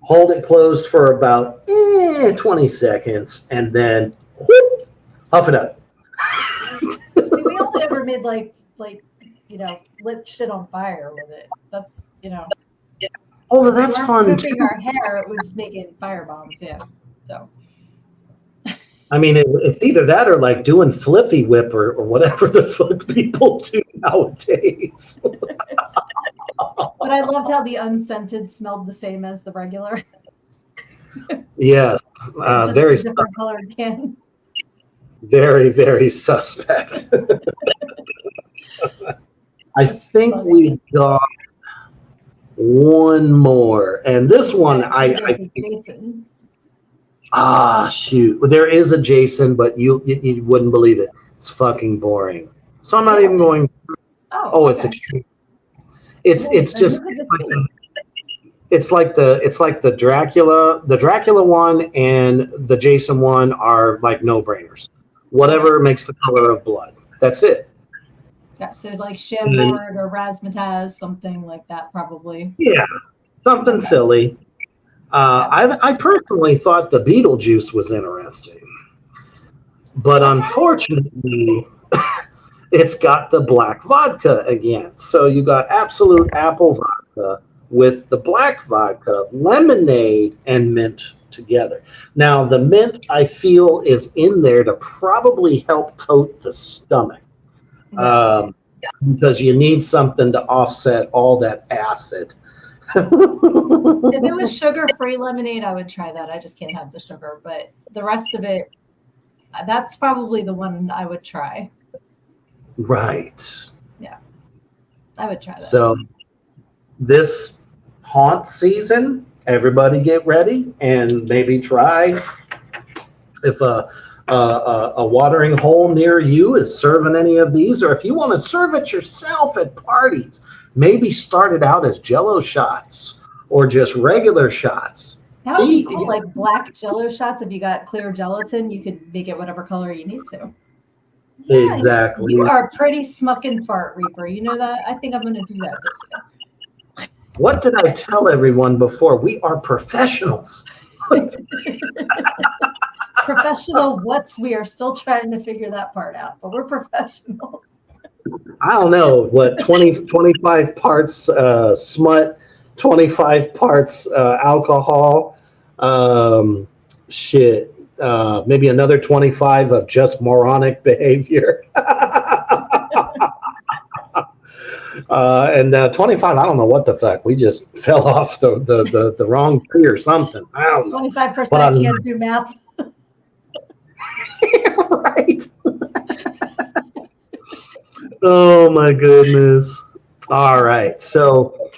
hold it closed for about 20 seconds, and then whoop, huff it up. See, we only ever made like lit shit on fire with it. That's Oh, that's fun. Cooking our hair, it was making fire bombs. Yeah. So. I mean, it's either that or like doing flippy whip or whatever the fuck people do nowadays. But I loved how the unscented smelled the same as the regular. Yes, It's just very, a different colored can. very, very suspect. I That's think funny. we got one more, and this one I Jason. shoot, there is a Jason, but you wouldn't believe it. It's fucking boring. So I'm not even going. Oh, it's okay. extreme. It's Then just who could this be? it's like the Dracula one and the Jason one are like no brainers. Whatever makes the color of blood. That's it. Yeah, so it's like Chambord or Razzmatazz, something like that, probably. Yeah, something silly. I personally thought the Beetlejuice was interesting, but unfortunately, it's got the black vodka again. So you got Absolute Apple vodka with the black vodka, lemonade, and mint together. Now, the mint, I feel, is in there to probably help coat the stomach. Because you need something to offset all that acid. If it was sugar-free lemonade, I would try that. I just can't have the sugar, but the rest of it, that's probably the one I would try. Right. Yeah, I would try that. So this haunt season, everybody get ready and maybe try if a watering hole near you is serving any of these, or if you want to serve it yourself at parties, maybe start it out as Jello shots or just regular shots. That would be cool, like black Jello shots. If you got clear gelatin, you could make it whatever color you need to. Yeah, Exactly. You are a pretty smucking fart, Reaper. You know that? I think I'm going to do that this year. What did I tell everyone before? We are professionals. Professional what's? We are still trying to figure that part out, but we're professionals. I don't know, what, 25 parts smut, 25 parts alcohol, maybe another 25 of just moronic behavior. And 25, I don't know what the fuck. We just fell off the wrong tree or something. I don't know. 25% can't do math. Right. Oh my goodness. All right. So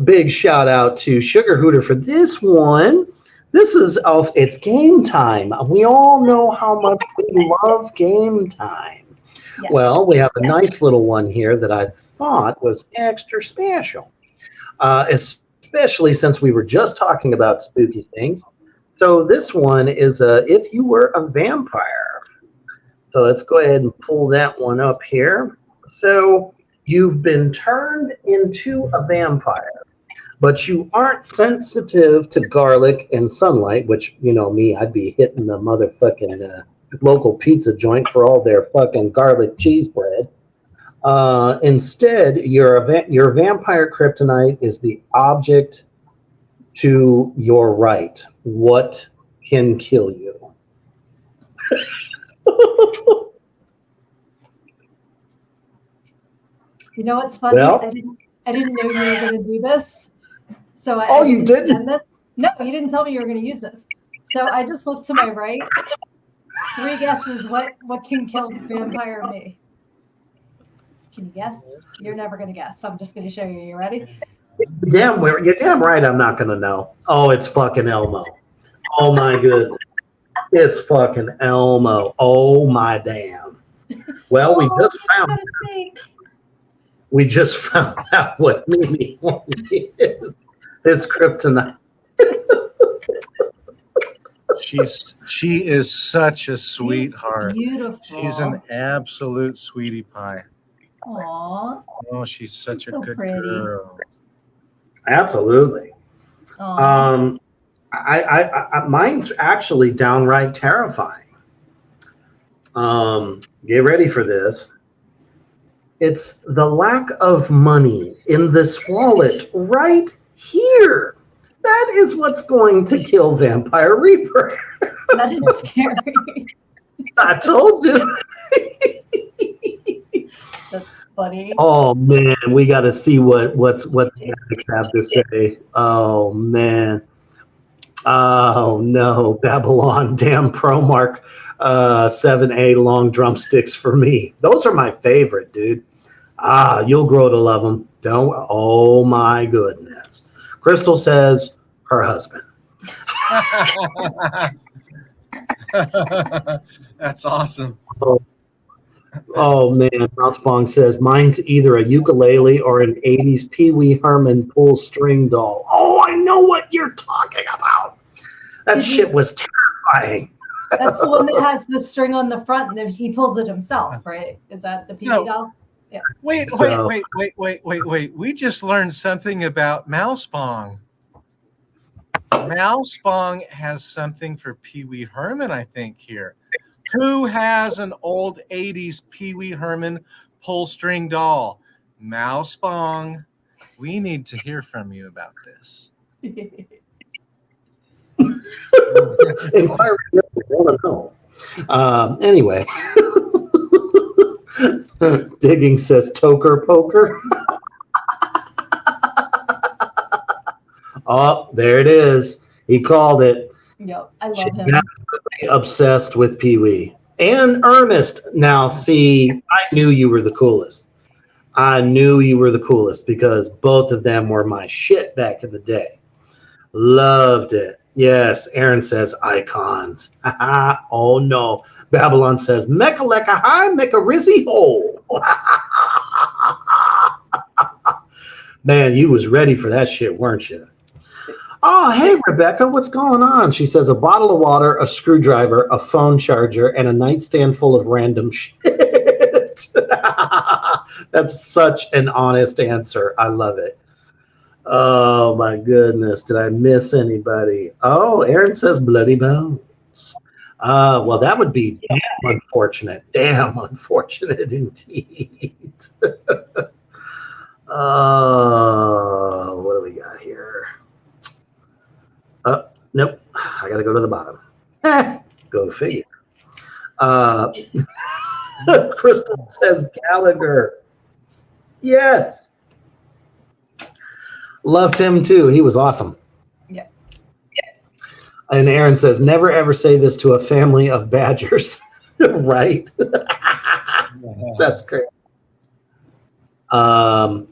big shout out to Sugar Hooter for this one. This is it's game time. We all know how much we love game time. Yes. Well, we have a nice little one here that I thought was extra special, especially since we were just talking about spooky things. So this one is if you were a vampire. So let's go ahead and pull that one up here. So you've been turned into a vampire, but you aren't sensitive to garlic and sunlight, which, you know me, I'd be hitting the motherfucking local pizza joint for all their fucking garlic cheese bread. Instead, your vampire kryptonite is the object to your right. What can kill you? You know what's funny? Well, I didn't know you were going to do this. So you didn't? This. No, you didn't tell me you were going to use this. So I just looked to my right. 3 guesses. What can kill vampire me? Can you guess? You're never going to guess. So I'm just going to show you. You ready? You're damn right I'm not going to know. Oh, it's fucking Elmo. Oh, my goodness. It's fucking Elmo. Oh, my damn. Well, we just found out what Mimi is. It's kryptonite. She is such a sweetheart. She's beautiful. She's an absolute sweetie pie. Aww. Oh, she's such a so good pretty. girl. Absolutely. Aww. I mine's actually downright terrifying. Get ready for this. It's the lack of money in this wallet right here. That is what's going to kill Vampire Reaper. That is scary. I told you. That's funny. Oh man, we got to see what's what the Max have to say. Oh man. Oh no, Babylon, damn Promark 7A long drumsticks for me. Those are my favorite, dude. You'll grow to love them. Don't. Oh my goodness. Crystal says her husband. That's awesome. Oh man, Mousebong says mine's either a ukulele or an '80s Pee Wee Herman pull string doll. Oh, I know what you're talking about. That shit was terrifying. That's the one that has the string on the front, and he pulls it himself, right? Is that the Pee Wee doll? Yeah. Wait. We just learned something about Mousebong. Mousebong has something for Pee Wee Herman, I think, here. Who has an old 80s Pee Wee Herman pull string doll? Mousebong. We need to hear from you about this. Inquiry, I want to know. Anyway, Digging says toker poker. Oh, there it is. He called it. Yep, I love him. Definitely obsessed with Pee Wee and Ernest. Now, see, I knew you were the coolest. I knew you were the coolest because both of them were my shit back in the day. Loved it. Yes, Aaron says icons. Oh no. Babylon says Mecha Lecca High, Mecha Rizzy Hole. Man, you was ready for that shit, weren't you? Oh, hey, Rebecca, what's going on? She says a bottle of water, a screwdriver, a phone charger, and a nightstand full of random shit. That's such an honest answer. I love it. Oh, my goodness. Did I miss anybody? Oh, Aaron says bloody bones. Well, that would be damn unfortunate. Damn unfortunate indeed. What do we got here? Nope. I got to go to the bottom. Go figure. Crystal says Gallagher. Yes. Loved him too. He was awesome. Yeah. And Aaron says, never ever say this to a family of badgers. Right? That's great. Well,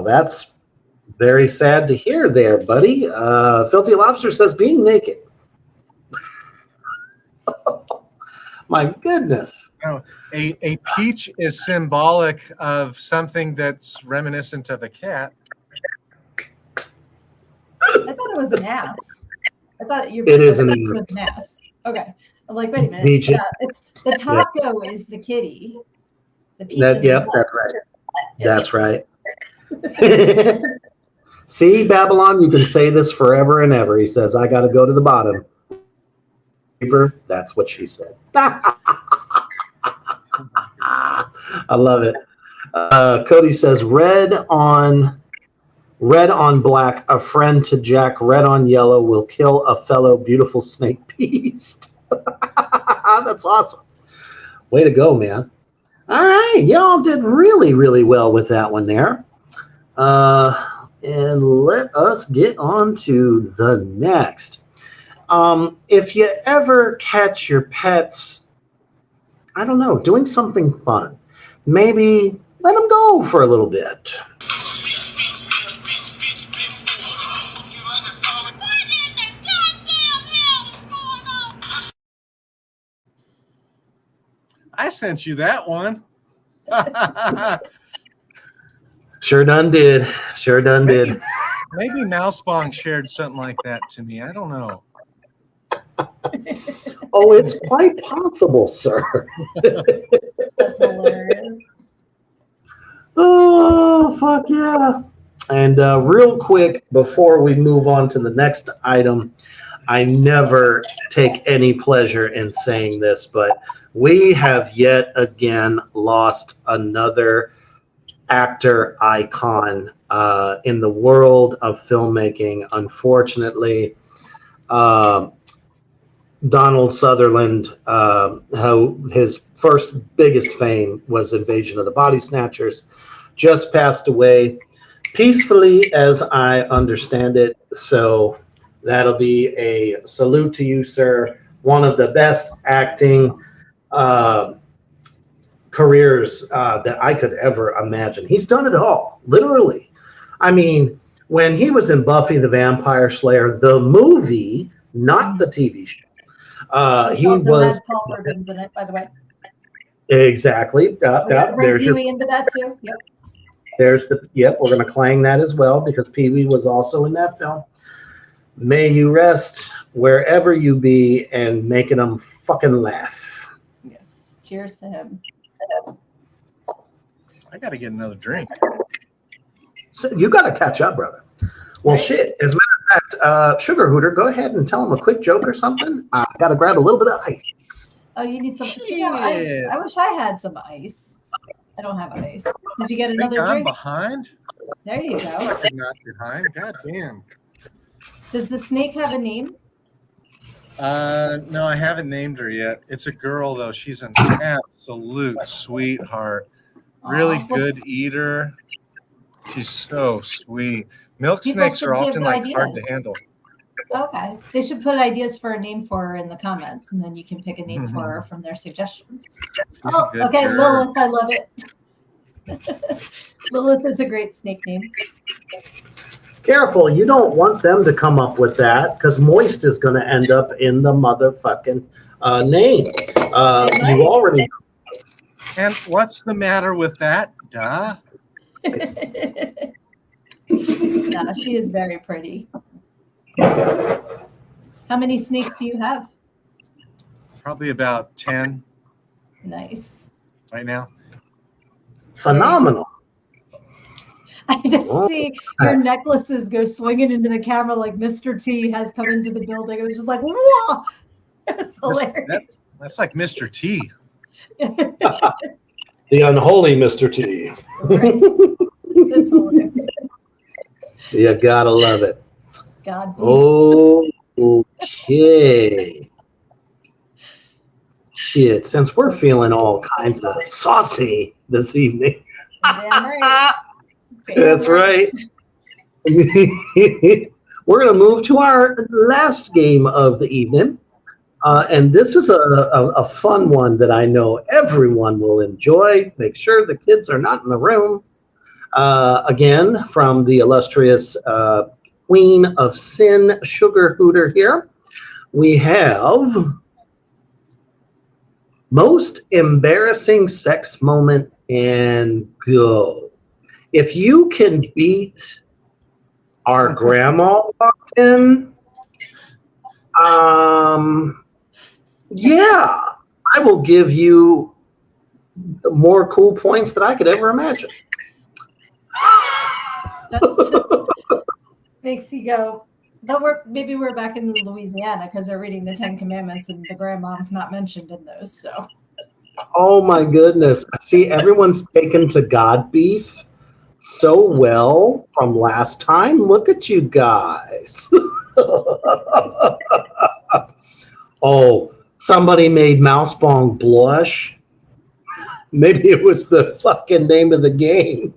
that's very sad to hear there, buddy. Filthy Lobster says being naked. My goodness. Oh, a peach is symbolic of something that's reminiscent of a cat. I thought it was an ass. I thought It is an peach was an ass. Okay. I'm like, wait a minute. Peach. It's the taco is the kitty. The peach is Yep, the that's right. That's right. See, Babylon, you can say this forever and ever. He says, I got to go to the bottom. That's what she said. I love it. Cody says, red on black, a friend to Jack, red on yellow will kill a fellow beautiful snake beast. That's awesome. Way to go, man. All right. Y'all did really, really well with that one there. And let us get on to the next. If you ever catch your pets, I don't know, doing something fun, maybe let them go for a little bit. I sent you that one. Sure done did. Sure done did. Maybe Mousebong shared something like that to me. I don't know. Oh, it's quite possible, sir. That's hilarious. Oh, fuck yeah. And real quick, before we move on to the next item, I never take any pleasure in saying this, but we have yet again lost another actor icon in the world of filmmaking, unfortunately. Donald Sutherland, how his first biggest fame was Invasion of the Body Snatchers, just passed away peacefully, as I understand it. So that'll be a salute to you, sir. One of the best acting careers that I could ever imagine. He's done it all, literally. I mean, when he was in Buffy the Vampire Slayer, the movie, not the TV show, Which he also was had Paul Rubens in it, by the way. exactly. We got to bring There's your. Pee-wee into that too. Yep. There's the. Yep, we're going to clang that as well because Pee Wee was also in that film. May you rest wherever you be and making them fucking laugh. Yes. Cheers to him. I got to get another drink. So you got to catch up, brother. Well, shit. As a matter of fact, Sugar Hooter, go ahead and tell him a quick joke or something. I got to grab a little bit of ice. Oh, you need some. See, I wish I had some ice. I don't have ice. Did you get another I'm drink? behind. There you go. I'm not behind. God damn. Does the snake have a name? No, I haven't named her yet. It's a girl though. She's an absolute sweetheart. Really Aw. good eater. She's so sweet. Milk People snakes should are give often like hard to ideas. handle. Okay. They should put ideas for a name for her in the comments, and then you can pick a name for her from their suggestions. She's a good okay, girl. Lilith, I love it. Lilith is a great snake name. Careful, you don't want them to come up with that because Moist is going to end up in the motherfucking name. You already. And what's the matter with that? Duh. No, she is very pretty. How many snakes do you have? Probably about 10 Nice. right now. Phenomenal. I just see your necklaces go swinging into the camera like Mr. T has come into the building. It was just like, whoa! It was hilarious. That's like Mr. T. The unholy Mr. T. Right. That's hilarious. You gotta love it. God. Okay. Shit, since we're feeling all kinds of saucy this evening. Damn right. That's right. We're going to move to our last game of the evening. And this is a fun one that I know everyone will enjoy. Make sure the kids are not in the room. Again, from the illustrious Queen of Sin, Sugar Hooter here. We have most embarrassing sex moment and go. If you can beat our grandma walked in, yeah, I will give you more cool points than I could ever imagine. That's just makes you go. But maybe we're back in Louisiana because they're reading the 10 Commandments and the grandmom's not mentioned in those. So. Oh my goodness! See, everyone's taken to God beef so well from last time. Look at you guys. Oh, somebody made Mousebong blush. Maybe it was the fucking name of the game.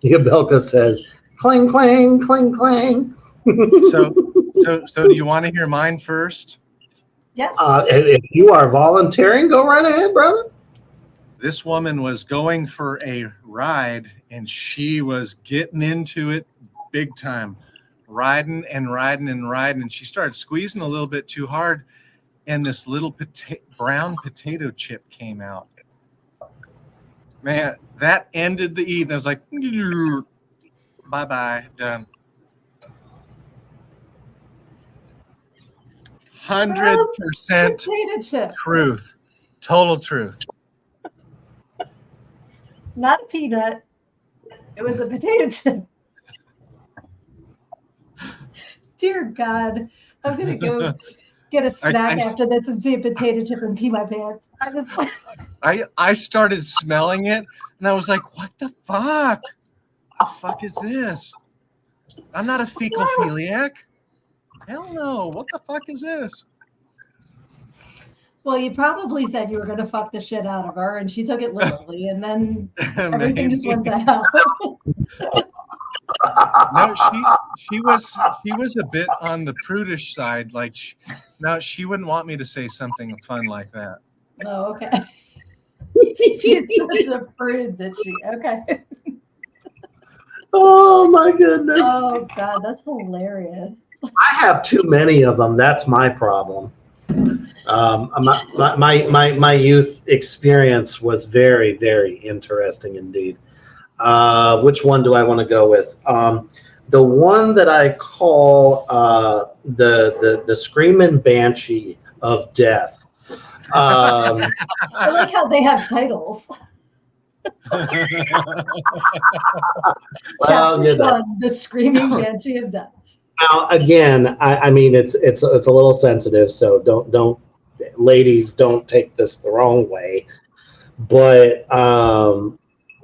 Yabelka says, clang, clang, clang, clang. So do you want to hear mine first? Yes. If you are volunteering, go right ahead, brother. This woman was going for a ride, and she was getting into it big time, riding and riding and riding, and she started squeezing a little bit too hard, and this little brown potato chip came out. Man, that ended the evening. I was like, bye-bye, done. 100% truth. Total truth. Not a peanut. It was a potato chip. Dear God. I'm going to go get a snack after this and see a potato chip and pee my pants. I started smelling it, and I was like, what the fuck? The fuck is this? I'm not a fecal-philiac. Hell no. What the fuck is this? Well, you probably said you were going to fuck the shit out of her, and she took it literally, and then everything just went to hell. No, she was a bit on the prudish side. Like, she wouldn't want me to say something fun like that. Oh, okay. She's such a prude that she. Okay. Oh my goodness. Oh God, that's hilarious. I have too many of them. That's my problem. My youth experience was very, very interesting indeed. Which one do I want to go with? The one that I call the screaming banshee of death. I like how they have titles. Well, Chapter 1: The Screaming Banshee of Death. Now, again, I mean it's a little sensitive, so don't ladies don't take this the wrong way. But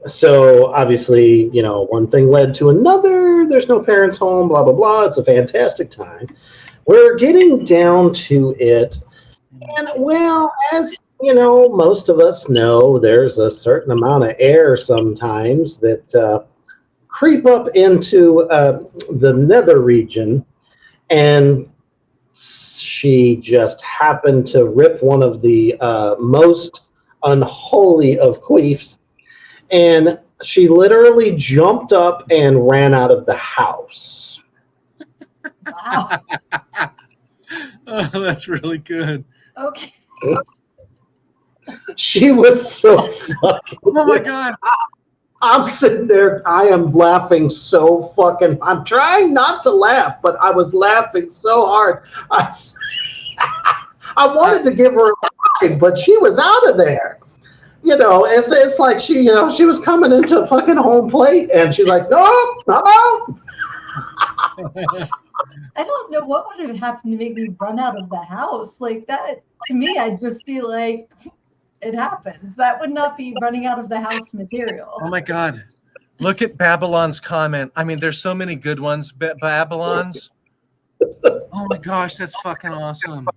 so obviously, one thing led to another. There's no parents home, blah blah blah. It's a fantastic time. We're getting down to it, and well, as most of us know, there's a certain amount of air sometimes that creep up into the nether region, and she just happened to rip one of the most unholy of queefs, and she literally jumped up and ran out of the house. Wow. Oh, that's really good. Okay. She was so fucking. Oh my God. I'm sitting there. I am laughing so fucking. I'm trying not to laugh, but I was laughing so hard. I wanted to give her a fucking, but she was out of there. It's like she was coming into fucking home plate, and she's like, no. I don't know what would have happened to make me run out of the house like that. To me, I'd just be like, it happens. That would not be running out of the house material. Oh my God. Look at Babylon's comment. I mean, there's so many good ones. Babylon's. Oh my gosh, that's fucking awesome.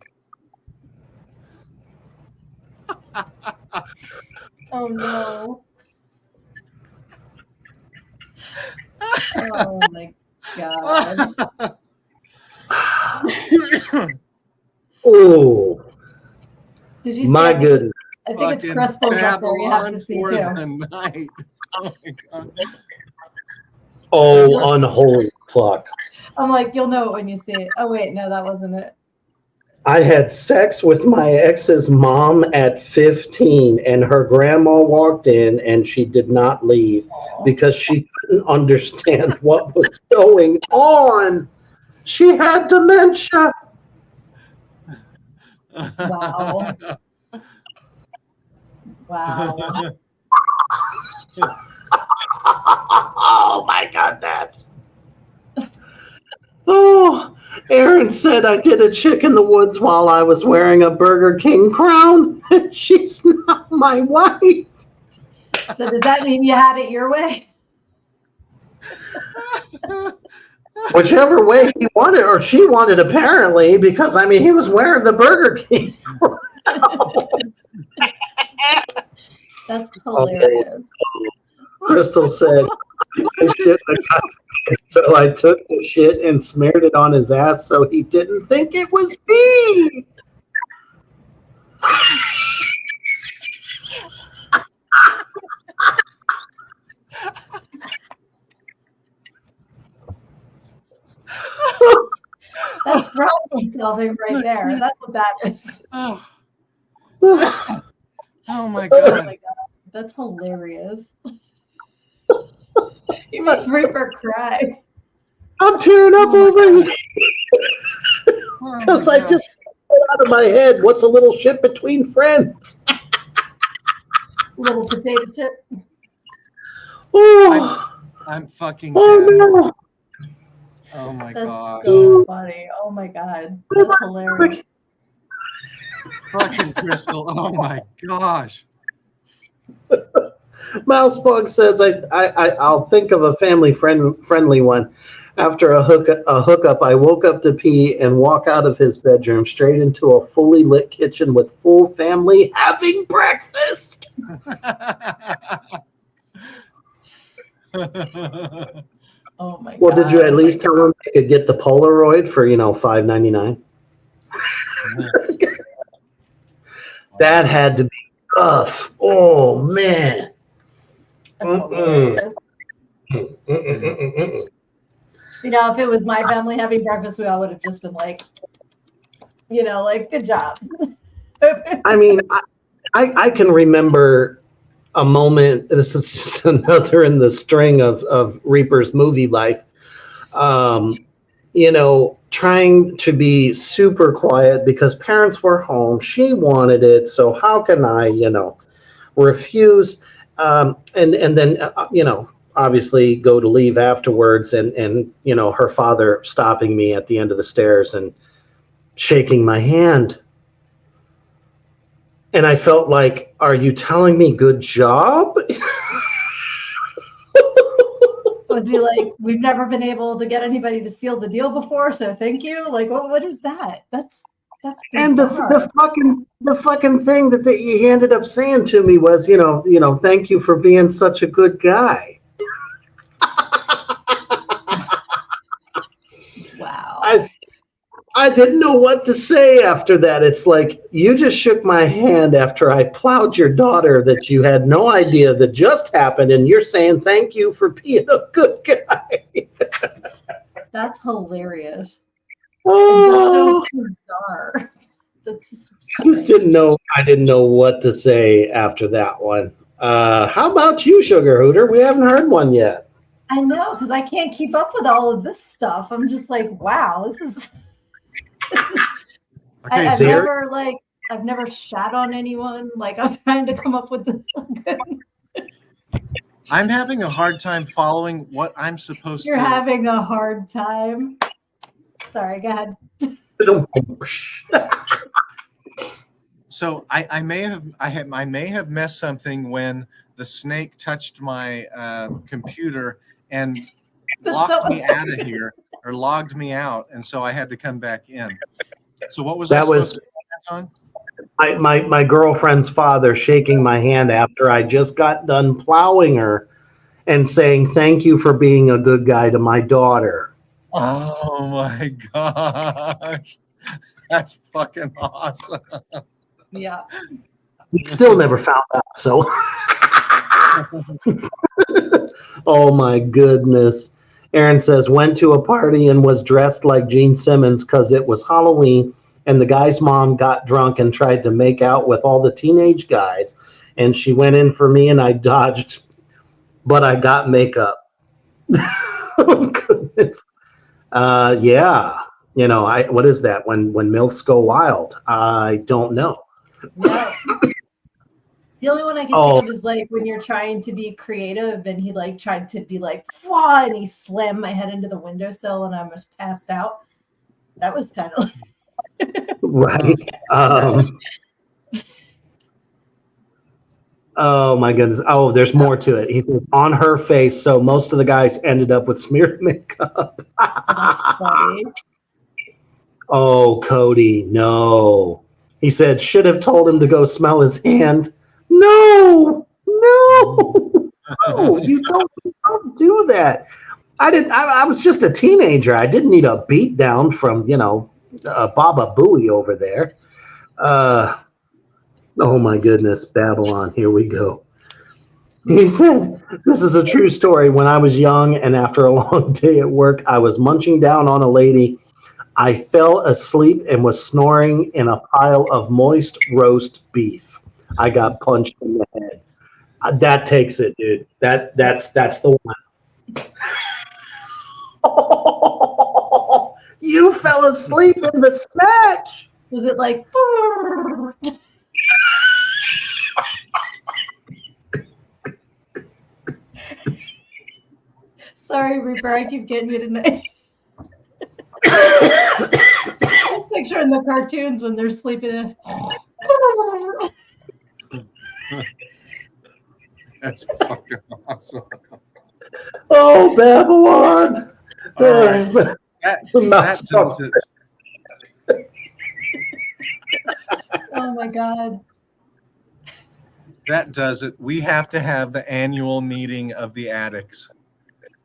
Oh no. Oh my God. Oh. Did you see My goodness. I think it's crystals up there you have to see for too. the night. Oh my God. Oh, unholy fuck. I'm like, you'll know it when you see it. Oh wait, no, that wasn't it. I had sex with my ex's mom at 15, and her grandma walked in and she did not leave because she couldn't understand what was going on. She had dementia. Wow. Wow. Oh my goodness. Oh, Aaron said I did a chick in the woods while I was wearing a Burger King crown. She's not my wife. So does that mean you had it your way? Whichever way he wanted, or she wanted, apparently, because I mean he was wearing the Burger King crown. That's hilarious. Crystal said, so I took the shit and smeared it on his ass so he didn't think it was me. That's problem solving right there. That's what that is. Oh. Oh my God. Oh my God. That's hilarious. You made Reaper cry. I'm tearing up over here Oh because my I God. just put out of my head what's a little shit between friends. Little potato chip. Oh, I'm fucking oh dead. no. Oh my That's God. so funny. Oh my God. That's hilarious. Fucking Crystal. Oh my gosh. Mousebug says I'll think of a family friendly one. After a hookup, I woke up to pee and walk out of his bedroom straight into a fully lit kitchen with full family having breakfast. Oh my Well, god. did you at least tell him they could get the Polaroid for $5.99? That had to be rough. Oh man. That's hilarious. See, now if it was my family having breakfast, we all would have just been like, like, good job. I mean, I can remember a moment. This is just another in the string of Reaper's movie life. Trying to be super quiet because parents were home. She wanted it. So how can I, refuse? And then, obviously go to leave afterwards and her father stopping me at the end of the stairs and shaking my hand. And I felt like, are you telling me good job? Was he like, we've never been able to get anybody to seal the deal before, so thank you? Like, what is that? That's bizarre. And the fucking thing that he ended up saying to me was, thank you for being such a good guy. Wow. I didn't know what to say after that. It's like, you just shook my hand after I plowed your daughter that you had no idea that just happened, and you're saying thank you for being a good guy. That's hilarious. Oh, and just so bizarre. That's just I didn't know what to say after that one. How about you, Sugar Hooter? We haven't heard one yet. I know, because I can't keep up with all of this stuff. I'm just like, wow, this is. Okay, I've never shat on anyone. Like, I'm trying to come up with the. I'm having a hard time following what I'm supposed You're to. having a hard time. Sorry, go ahead. So I may have messed something when the snake touched my computer and locked me out of here or logged me out, and so I had to come back in. So what was that supposed to comment on? My girlfriend's father shaking my hand after I just got done plowing her and saying thank you for being a good guy to my daughter. Oh my gosh. That's fucking awesome. Yeah. We still never found out, so. Oh my goodness. Aaron says, went to a party and was dressed like Gene Simmons because it was Halloween and the guy's mom got drunk and tried to make out with all the teenage guys. And she went in for me and I dodged, but I got makeup. Oh goodness. Yeah. What is that? When MILFs go wild? I don't know. Yeah. The only one I can think of is like when you're trying to be creative and he like tried to be like, "Fwah," and he slammed my head into the windowsill and I almost passed out. That was kind of right. Oh my goodness. Oh, there's more to it. He said on her face, so most of the guys ended up with smeared makeup. That's funny. Oh, Cody, no. He said, should have told him to go smell his hand. No, you don't do that. I was just a teenager. I didn't need a beat down from, Baba Booey over there. Oh my goodness, Babylon, here we go. He said, this is a true story. When I was young and after a long day at work, I was munching down on a lady. I fell asleep and was snoring in a pile of moist roast beef. I got punched in the head. That takes it, dude. That's the one. Oh, you fell asleep in the snatch. Was it like? Sorry, Reaper. I keep getting you tonight. Just picturing the cartoons when they're sleeping. That's fucking awesome. Oh, Babylon. All right. That does it. Oh my God. That does it. We have to have the annual meeting of the addicts.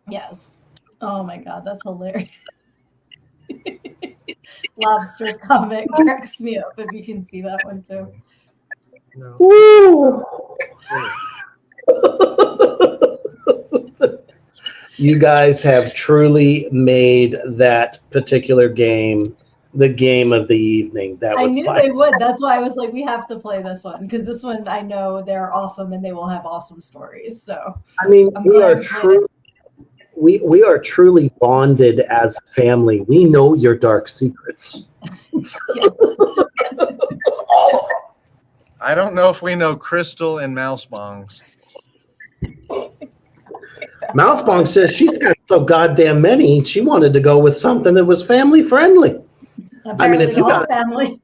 Yes. Oh my God, that's hilarious. Lobster's comment cracks me up if you can see that one too. No. Woo! You guys have truly made that particular game the game of the evening. That I was knew they would. That's why I was like, we have to play this one because this one I know they're awesome and they will have awesome stories. So I mean, I'm we glad are we played true. We are truly bonded as a family. We know your dark secrets. Yeah. All of them. I don't know if we know Crystal and Mouse Bongs. Mousebong says she's got so goddamn many. She wanted to go with something that was family friendly. Apparently if the you whole got- family.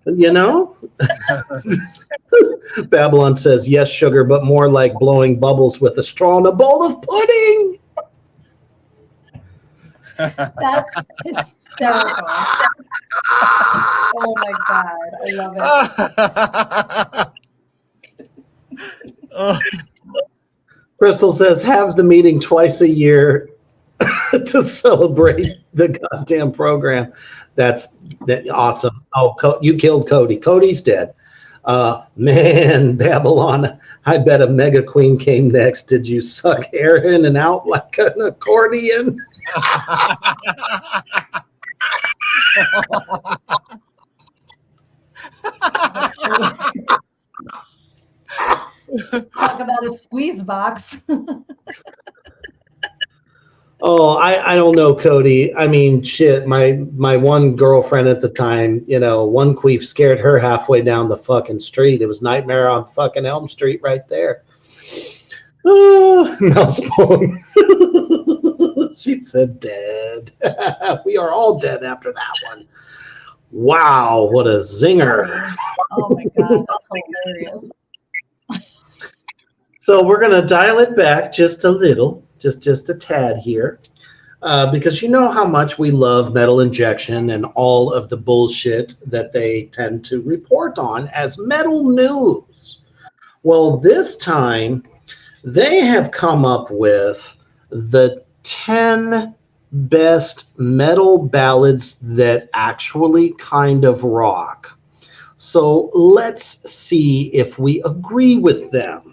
You know? Babylon says, yes, sugar, but more like blowing bubbles with a straw in a bowl of pudding. That's hysterical. Oh my God. I love it. Oh, Crystal says, have the meeting twice a year to celebrate the goddamn program. That's awesome. Oh, you killed Cody. Cody's dead. Man, Babylon, I bet a mega queen came next. Did you suck air in and out like an accordion? Talk about a squeeze box. Oh, I don't know, Cody. I mean, shit, my one girlfriend at the time, one queef scared her halfway down the fucking street. It was Nightmare on fucking Elm Street right there. Oh, Mousebone. She said dead. We are all dead after that one. Wow, what a zinger. Oh my God, that's hilarious. So we're going to dial it back just a little, just a tad here, because you know how much we love Metal Injection and all of the bullshit that they tend to report on as metal news. Well, this time they have come up with the 10 best metal ballads that actually kind of rock. So let's see if we agree with them.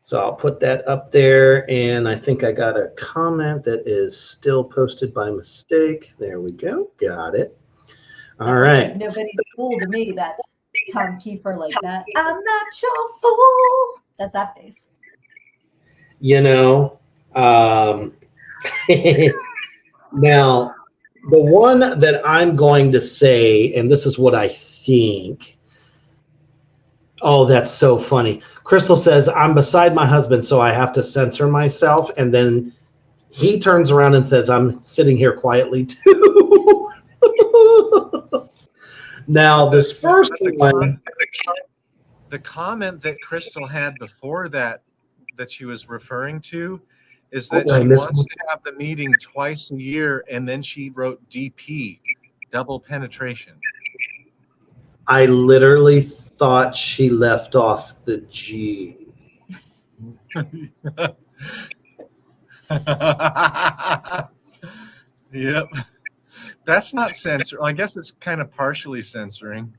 So I'll put that up there, and I think I got a comment that is still posted by mistake. There we go. Got it. All right. Like nobody's fool to me. That's Tom Kiefer like that. I'm not your fool. That's that face. Now, the one that I'm going to say, and this is what I think. Oh, that's so funny. Crystal says, I'm beside my husband, so I have to censor myself. And then he turns around and says, I'm sitting here quietly too. Now, this first one. The comment that Crystal had before that she was referring to is that she wants to have the meeting twice a year, and then she wrote DP, double penetration. I literally thought she left off the G. Yep. That's not censor. I guess it's kind of partially censoring.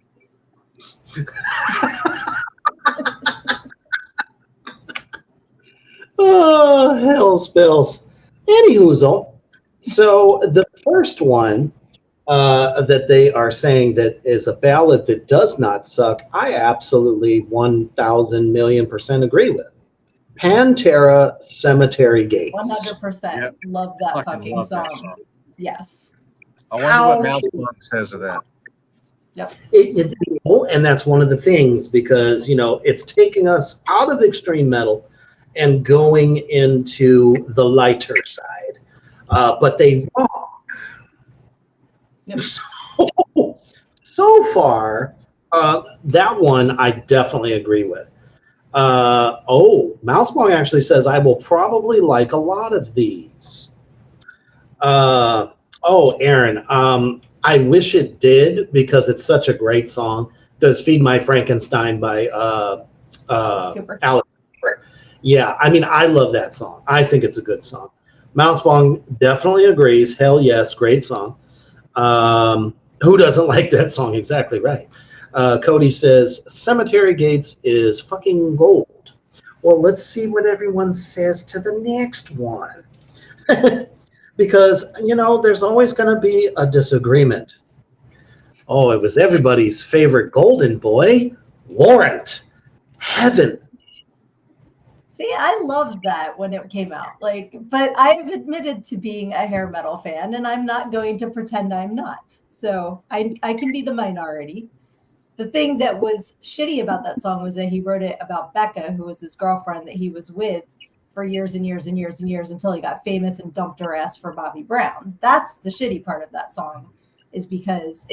Oh, hell's bells. Anywhoozle. So the first one that they are saying that is a ballad that does not suck, I absolutely 1,000,000,000% agree with. Pantera Cemetery Gates. 100%. Yep. Love that fucking love song. that song. Yes. I wonder what Mousebong says of that. Yep. And that's one of the things, because it's taking us out of extreme metal and going into the lighter side. But they rock. Yep. So far, that one I definitely agree with. Mousebong actually says, I will probably like a lot of these. Aaron, I wish it did because it's such a great song. Does Feed My Frankenstein by Alice Cooper. Alice Cooper. Yeah, I mean, I love that song. I think it's a good song. Mousebong definitely agrees. Hell yes, great song. Who doesn't like that song? Exactly right. Cody says, Cemetery Gates is fucking gold. Well, let's see what everyone says to the next one. Because, there's always going to be a disagreement. Oh, it was everybody's favorite golden boy, Warrant. Heaven. See, I loved that when it came out. But I've admitted to being a hair metal fan, and I'm not going to pretend I'm not. So I can be the minority. The thing that was shitty about that song was that he wrote it about Becca, who was his girlfriend that he was with for years and years and years and years until he got famous and dumped her ass for Bobby Brown. That's the shitty part of that song, is because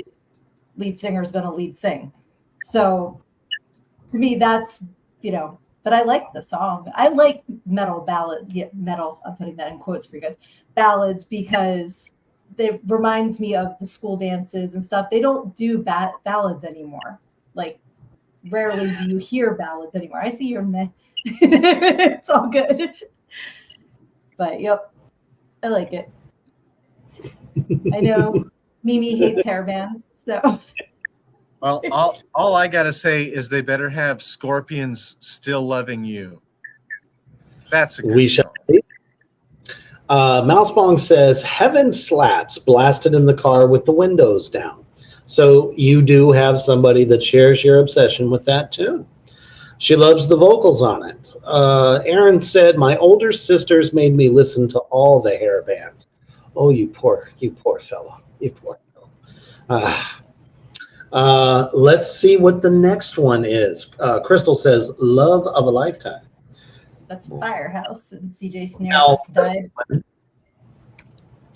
lead singer is going to lead sing. So to me, that's, but I like the song. I like metal ballad, metal, I'm putting that in quotes for you guys, ballads, because it reminds me of the school dances and stuff. They don't do ballads anymore. Like, rarely do you hear ballads anymore. I see your meh. It's all good. But, yep, I like it. I know Mimi hates hair bands, so. Well, all I got to say is they better have Scorpions Still Loving You. That's a good We song. shall see. Mousebong says, Heaven slaps blasted in the car with the windows down. So you do have somebody that shares your obsession with that too. She loves the vocals on it. Aaron said, my older sisters made me listen to all the hair bands. Oh, you poor fellow. You poor fellow. Let's see what the next one is. Crystal says, Love of a Lifetime. That's Firehouse, and CJ Snare just died.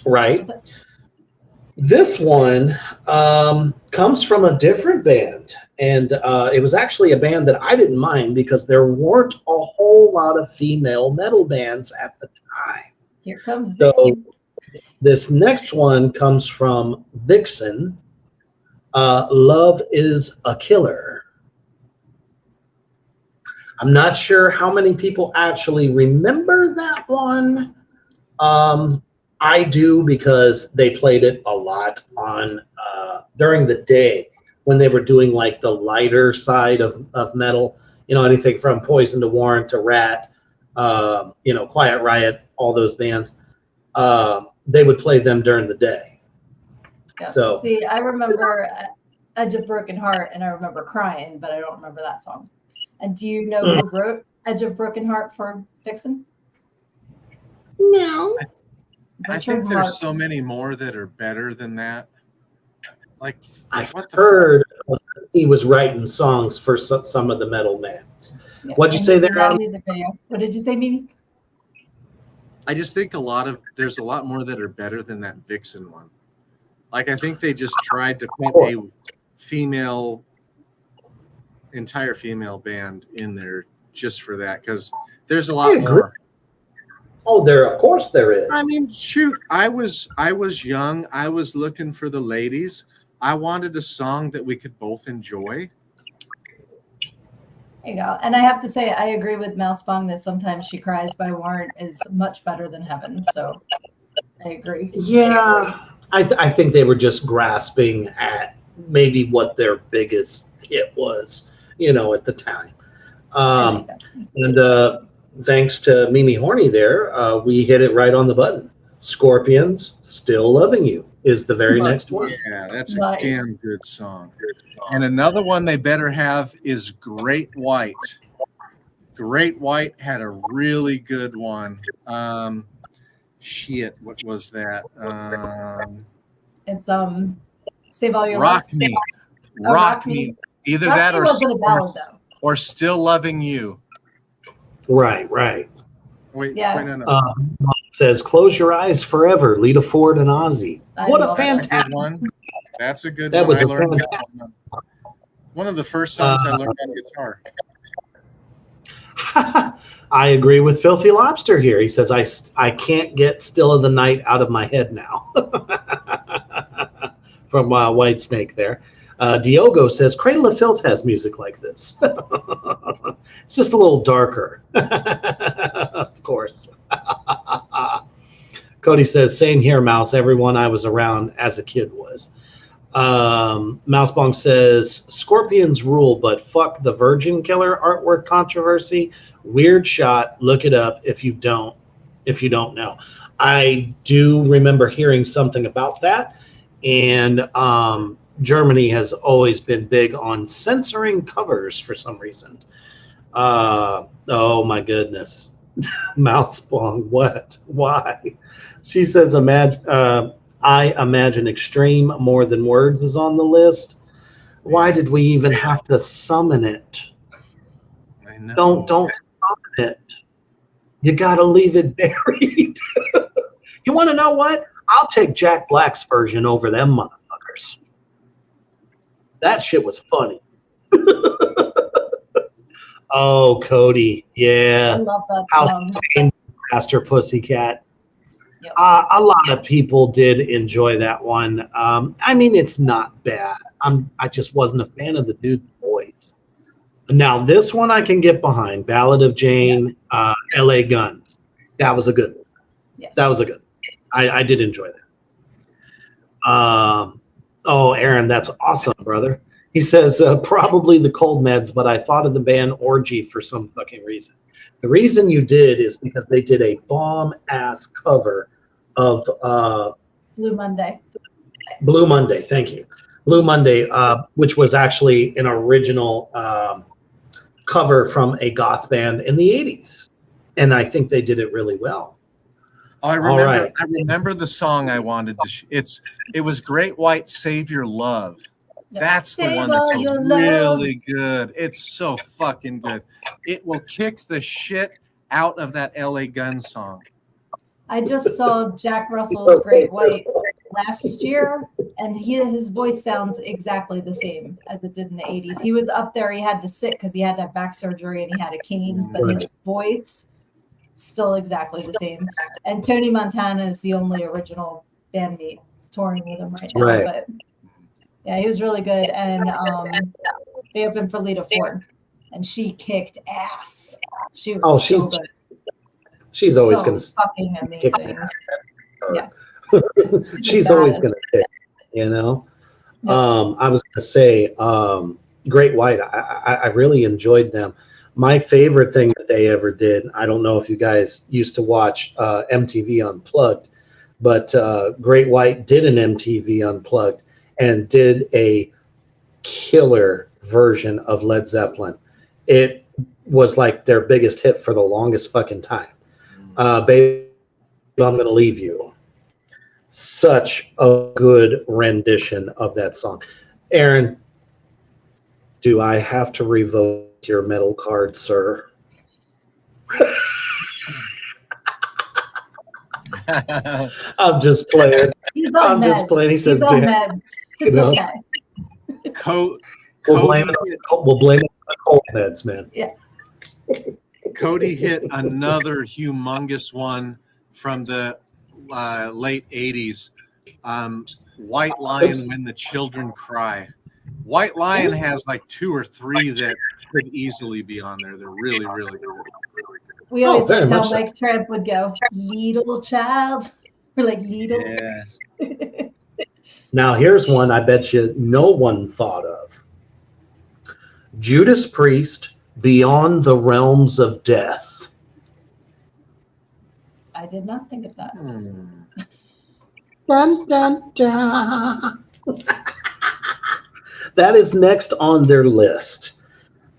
Right. This one comes from a different band, and it was actually a band that I didn't mind because there weren't a whole lot of female metal bands at the time. Here comes So Vixen. this next one comes from Vixen. Love is a Killer. I'm not sure how many people actually remember that one. I do because they played it a lot on during the day when they were doing like the lighter side of metal. Anything from Poison to Warrant to Rat, Quiet Riot, all those bands. They would play them during the day. Yeah. So see, I remember Edge of Broken Heart, and I remember Crying, but I don't remember that song. And do you know who wrote Edge of Broken Heart for Vixen? No. I think there's so many more that are better than that. Like, I've heard he was writing songs for some of the metal bands. Yeah. What'd you say there? Music video. What did you say, Mimi? I just think there's a lot more that are better than that Vixen one. Like, I think they just tried to put a entire female band in there just for that, because there's a lot more. Oh, of course there is. I mean, shoot, I was young. I was looking for the ladies. I wanted a song that we could both enjoy. There you go. And I have to say, I agree with Mousebong that Sometimes She Cries by Warrant is much better than Heaven. So I agree. Yeah, I think they were just grasping at maybe what their biggest hit was, at the time. And thanks to Mimi Horny there, we hit it right on the button. Scorpions, Still Loving You is the very next one. Yeah, that's a damn good song. And another one they better have is Great White. Great White had a really good one. What was that? It's Save All Your Rock Love. Me. Rock Me. Either Rock that Me wasn't a ballad, though. or Still Loving You. Right. Wait, yeah. no. Says, Close Your Eyes Forever, Lita Ford and Ozzy. What a fantastic one. That's a good that one. Was I learned one of the first songs I learned on guitar. I agree with Filthy Lobster here. He says, I can't get Still of the Night out of my head now. From White Snake there. Diogo says, Cradle of Filth has music like this. It's just a little darker. Of course. Cody says, same here, Mouse. Everyone I was around as a kid was. Mousebong says, Scorpions rule, but fuck the Virgin Killer artwork controversy. Weird shot. Look it up if you don't know. I do remember hearing something about that. And Germany has always been big on censoring covers for some reason. Oh my goodness. Mousebong, what? Why? She says, I imagine Extreme More Than Words is on the list. Why did we even have to summon it? I know. Don't summon it. You gotta leave it buried. You want to know what? I'll take Jack Black's version over them motherfuckers. That shit was funny. Oh, Cody, yeah. I love that House song. of Pain, Pastor Pussycat. Yep. A lot of people did enjoy that one. I mean, it's not bad. I just wasn't a fan of the dude's voice. Now, this one I can get behind. Ballad of Jane, L.A. Guns. That was a good one. Yes. That was a good one. I did enjoy that. Oh, Aaron, that's awesome, brother. He says, probably the Cold Meds, but I thought of the band Orgy for some fucking reason. The reason you did is because they did a bomb-ass cover of Blue Monday. Blue Monday, thank you. Blue Monday, which was actually an original cover from a goth band in the 80s. And I think they did it really well. Oh, I remember. right. I remember the song I wanted to. It was Great White Save Your Love. Yep. That's the Save one that's all your love. really good. It's so fucking good. It will kick the shit out of that LA Gun song. I just saw Jack Russell's Great White last year, and his voice sounds exactly the same as it did in the 80s. He was up there. He had to sit because he had to have back surgery and he had a cane, but his voice still exactly the same. And Tony Montana is the only original bandmate touring with him right now. Right. But yeah, he was really good. And they opened for Lita Ford, and she kicked ass. She was so good. She's always So going to fucking amazing. Yeah. She's always going to kick, you know. Yep. I was going to say, Great White. I really enjoyed them. My favorite thing that they ever did. I don't know if you guys used to watch MTV Unplugged, but Great White did an MTV Unplugged and did a killer version of Led Zeppelin. It was like their biggest hit for the longest fucking time. Baby, I'm Gonna Leave You. Such a good rendition of that song. Aaron, do I have to revoke your metal card, sir? I'm just playing. He's on I'm meds. just playing. He says, He's on "Damn." meds. It's You know? okay. We'll blame it on the cold meds, man. Yeah. Cody hit another humongous one from the late 80s. White Lion, When the Children Cry. White Lion has like 2 or 3 that could easily be on there. They're really, really good. We always very loved how much so. Mike Tramp would go, little child. We're like, little. Yes. Now, here's one I bet you no one thought of. Judas Priest, Beyond the Realms of Death. I did not think of that. Dun, dun, dun. That is next on their list.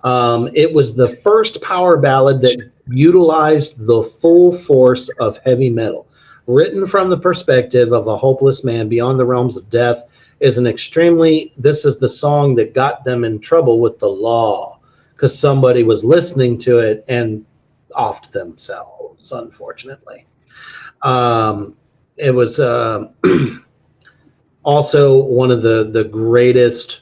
It was the first power ballad that utilized the full force of heavy metal. Written from the perspective of a hopeless man beyond the realms of death, this is the song that got them in trouble with the law because somebody was listening to it and offed themselves, unfortunately. It was also one of the greatest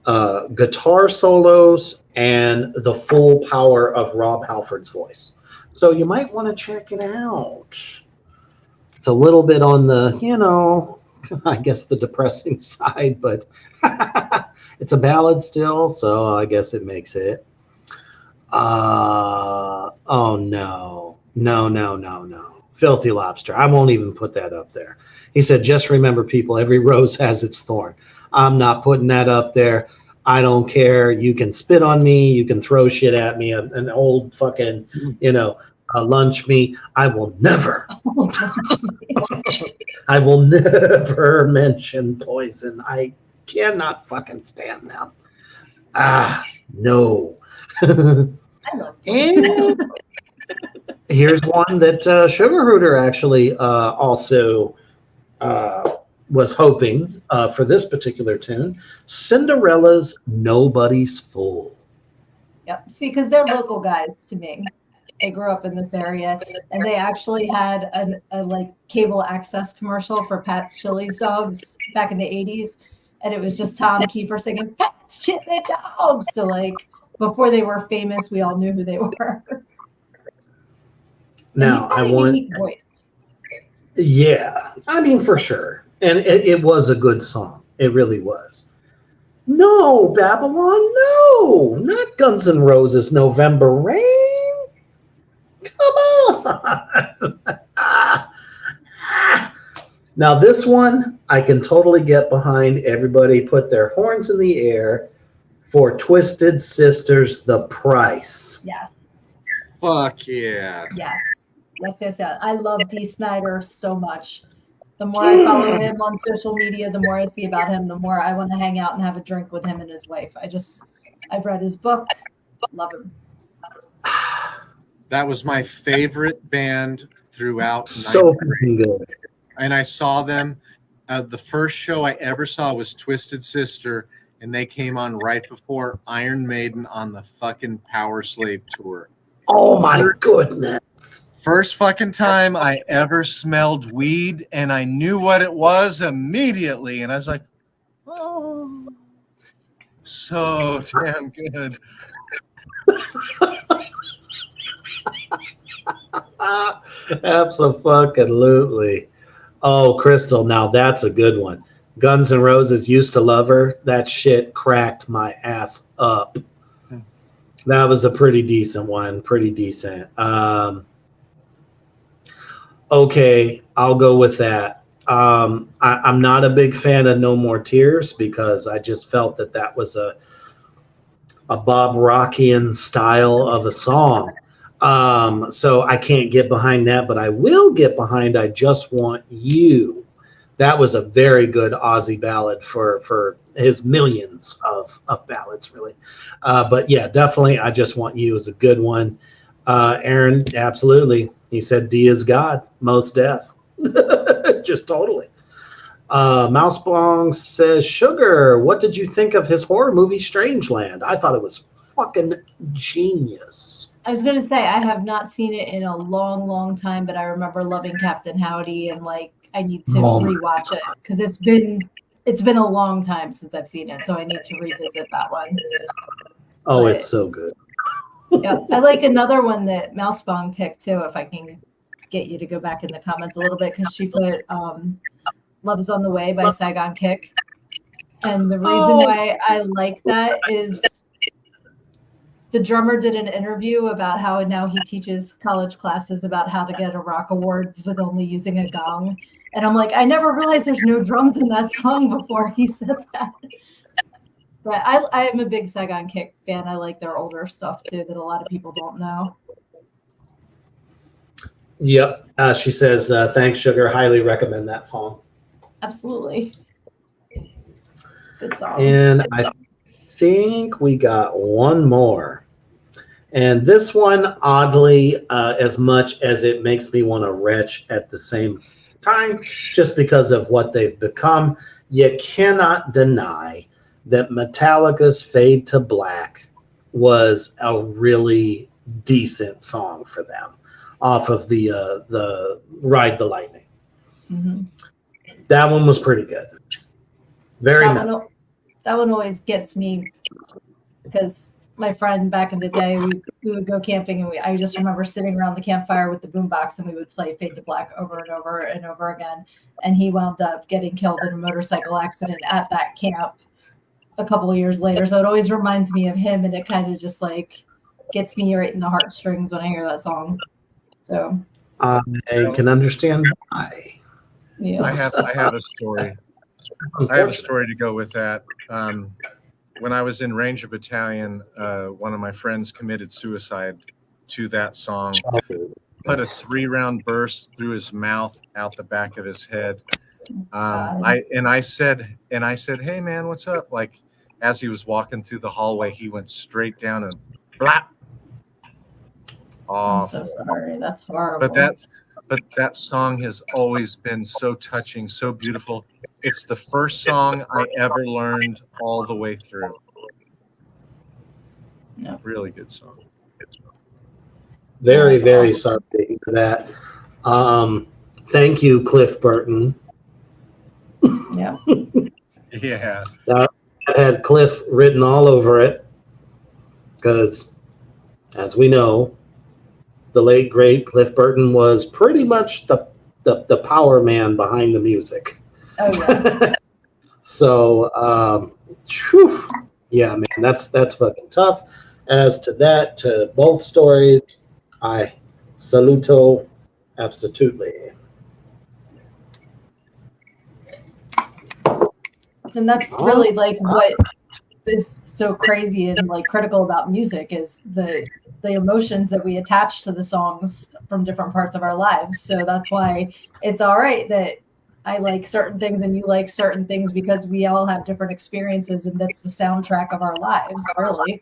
guitar solos, and the full power of Rob Halford's voice. So you might want to check it out. It's a little bit on the, I guess the depressing side, but it's a ballad still, so I guess it makes it. Oh no. No. Filthy Lobster. I won't even put that up there. He said, just remember, people, every rose has its thorn. I'm not putting that up there. I don't care. You can spit on me. You can throw shit at me. An old fucking, lunch meat. I will never mention poison. I cannot fucking stand them. No. I love And here's one that Sugar Hooter actually also was hoping for this particular tune. Cinderella's Nobody's Fool. Yep. See, because they're local guys to me. They grew up in this area, and they actually had a like cable access commercial for Pat's Chili's dogs back in the 80s, and it was just Tom Kiefer singing Pat's Chili Dogs. So like before they were famous, we all knew who they were. Now I want unique voice. Yeah, I mean for sure, and it was a good song. It really was. No, Babylon, no, not Guns N' Roses, November Rain. Come on. Now this one I can totally get behind. Everybody put their horns in the air for Twisted Sister's The Price. Yes. Fuck yeah. Yes. I love Dee Snider so much. The more I follow him on social media, the more I see about him, the more I want to hang out and have a drink with him and his wife. I've read his book. Love him. That was my favorite band throughout. So good. And I saw them. The first show I ever saw was Twisted Sister, and they came on right before Iron Maiden on the fucking Power Slave tour. Oh my goodness. First fucking time I ever smelled weed, and I knew what it was immediately. And I was like, oh, so damn good. Absolutely. Oh, Crystal, now that's a good one. Guns N' Roses, Used to Love Her. That shit cracked my ass up. That was a pretty decent one. Pretty decent. Okay, I'll go with that. I'm not a big fan of No More Tears because I just felt that was a Bob Rockian style of a song. So I can't get behind that, but I will get behind I Just Want You. That was a very good Ozzy ballad for his millions of ballads, really. But yeah, definitely I Just Want You is a good one. Aaron, absolutely. He said D is God, most deaf. Just totally. Mousebong says, Sugar, what did you think of his horror movie Strangeland? I thought it was fucking genius. I was going to say, I have not seen it in a long, long time, but I remember loving Captain Howdy, and like, I need to rewatch it because it's been a long time since I've seen it. So I need to revisit that one. Oh, it's so good. Yeah, I like another one that Mousebong picked too, if I can get you to go back in the comments a little bit, because she put Love is on the Way by Saigon Kick. And the reason why I like that is the drummer did an interview about how now he teaches college classes about how to get a rock award with only using a gong. And I'm like, I never realized there's no drums in that song before he said that. But I am a big Saigon Kick fan. I like their older stuff too that a lot of people don't know. Yep. She says, thanks, Sugar. Highly recommend that song. Absolutely. Good song. And I think we got one more. And this one, oddly, as much as it makes me want to retch at the same time, just because of what they've become, you cannot deny that Metallica's Fade to Black was a really decent song for them off of the Ride the Lightning. Mm-hmm. That one was pretty good. Very nice. that one always gets me because my friend back in the day, we would go camping and I just remember sitting around the campfire with the boombox and we would play Fade to Black over and over and over again. And he wound up getting killed in a motorcycle accident at that camp a couple of years later. So it always reminds me of him, and it kind of just like gets me right in the heartstrings when I hear that song. So I can understand why. yeah. I have a story. I have a story to go with that. When I was in Ranger Battalion, one of my friends committed suicide to that song. Put a 3-round burst through his mouth out the back of his head. I said, "Hey man, what's up?" Like as he was walking through the hallway, he went straight down and blap. I'm so sorry. That's horrible. But that song has always been so touching, so beautiful. It's the first song I ever learned all the way through. Yeah. Really good song. Very, very sorry to hear that. Thank you, Cliff Burton. Yeah. Yeah. That had Cliff written all over it because, as we know, the late great Cliff Burton was pretty much the power man behind the music. Oh yeah. So, yeah, man, that's fucking tough. As to that, to both stories, I saluto absolutely. And that's really like what is so crazy and like critical about music is the emotions that we attach to the songs from different parts of our lives. So that's why it's all right that I like certain things and you like certain things, because we all have different experiences, and that's the soundtrack of our lives, really.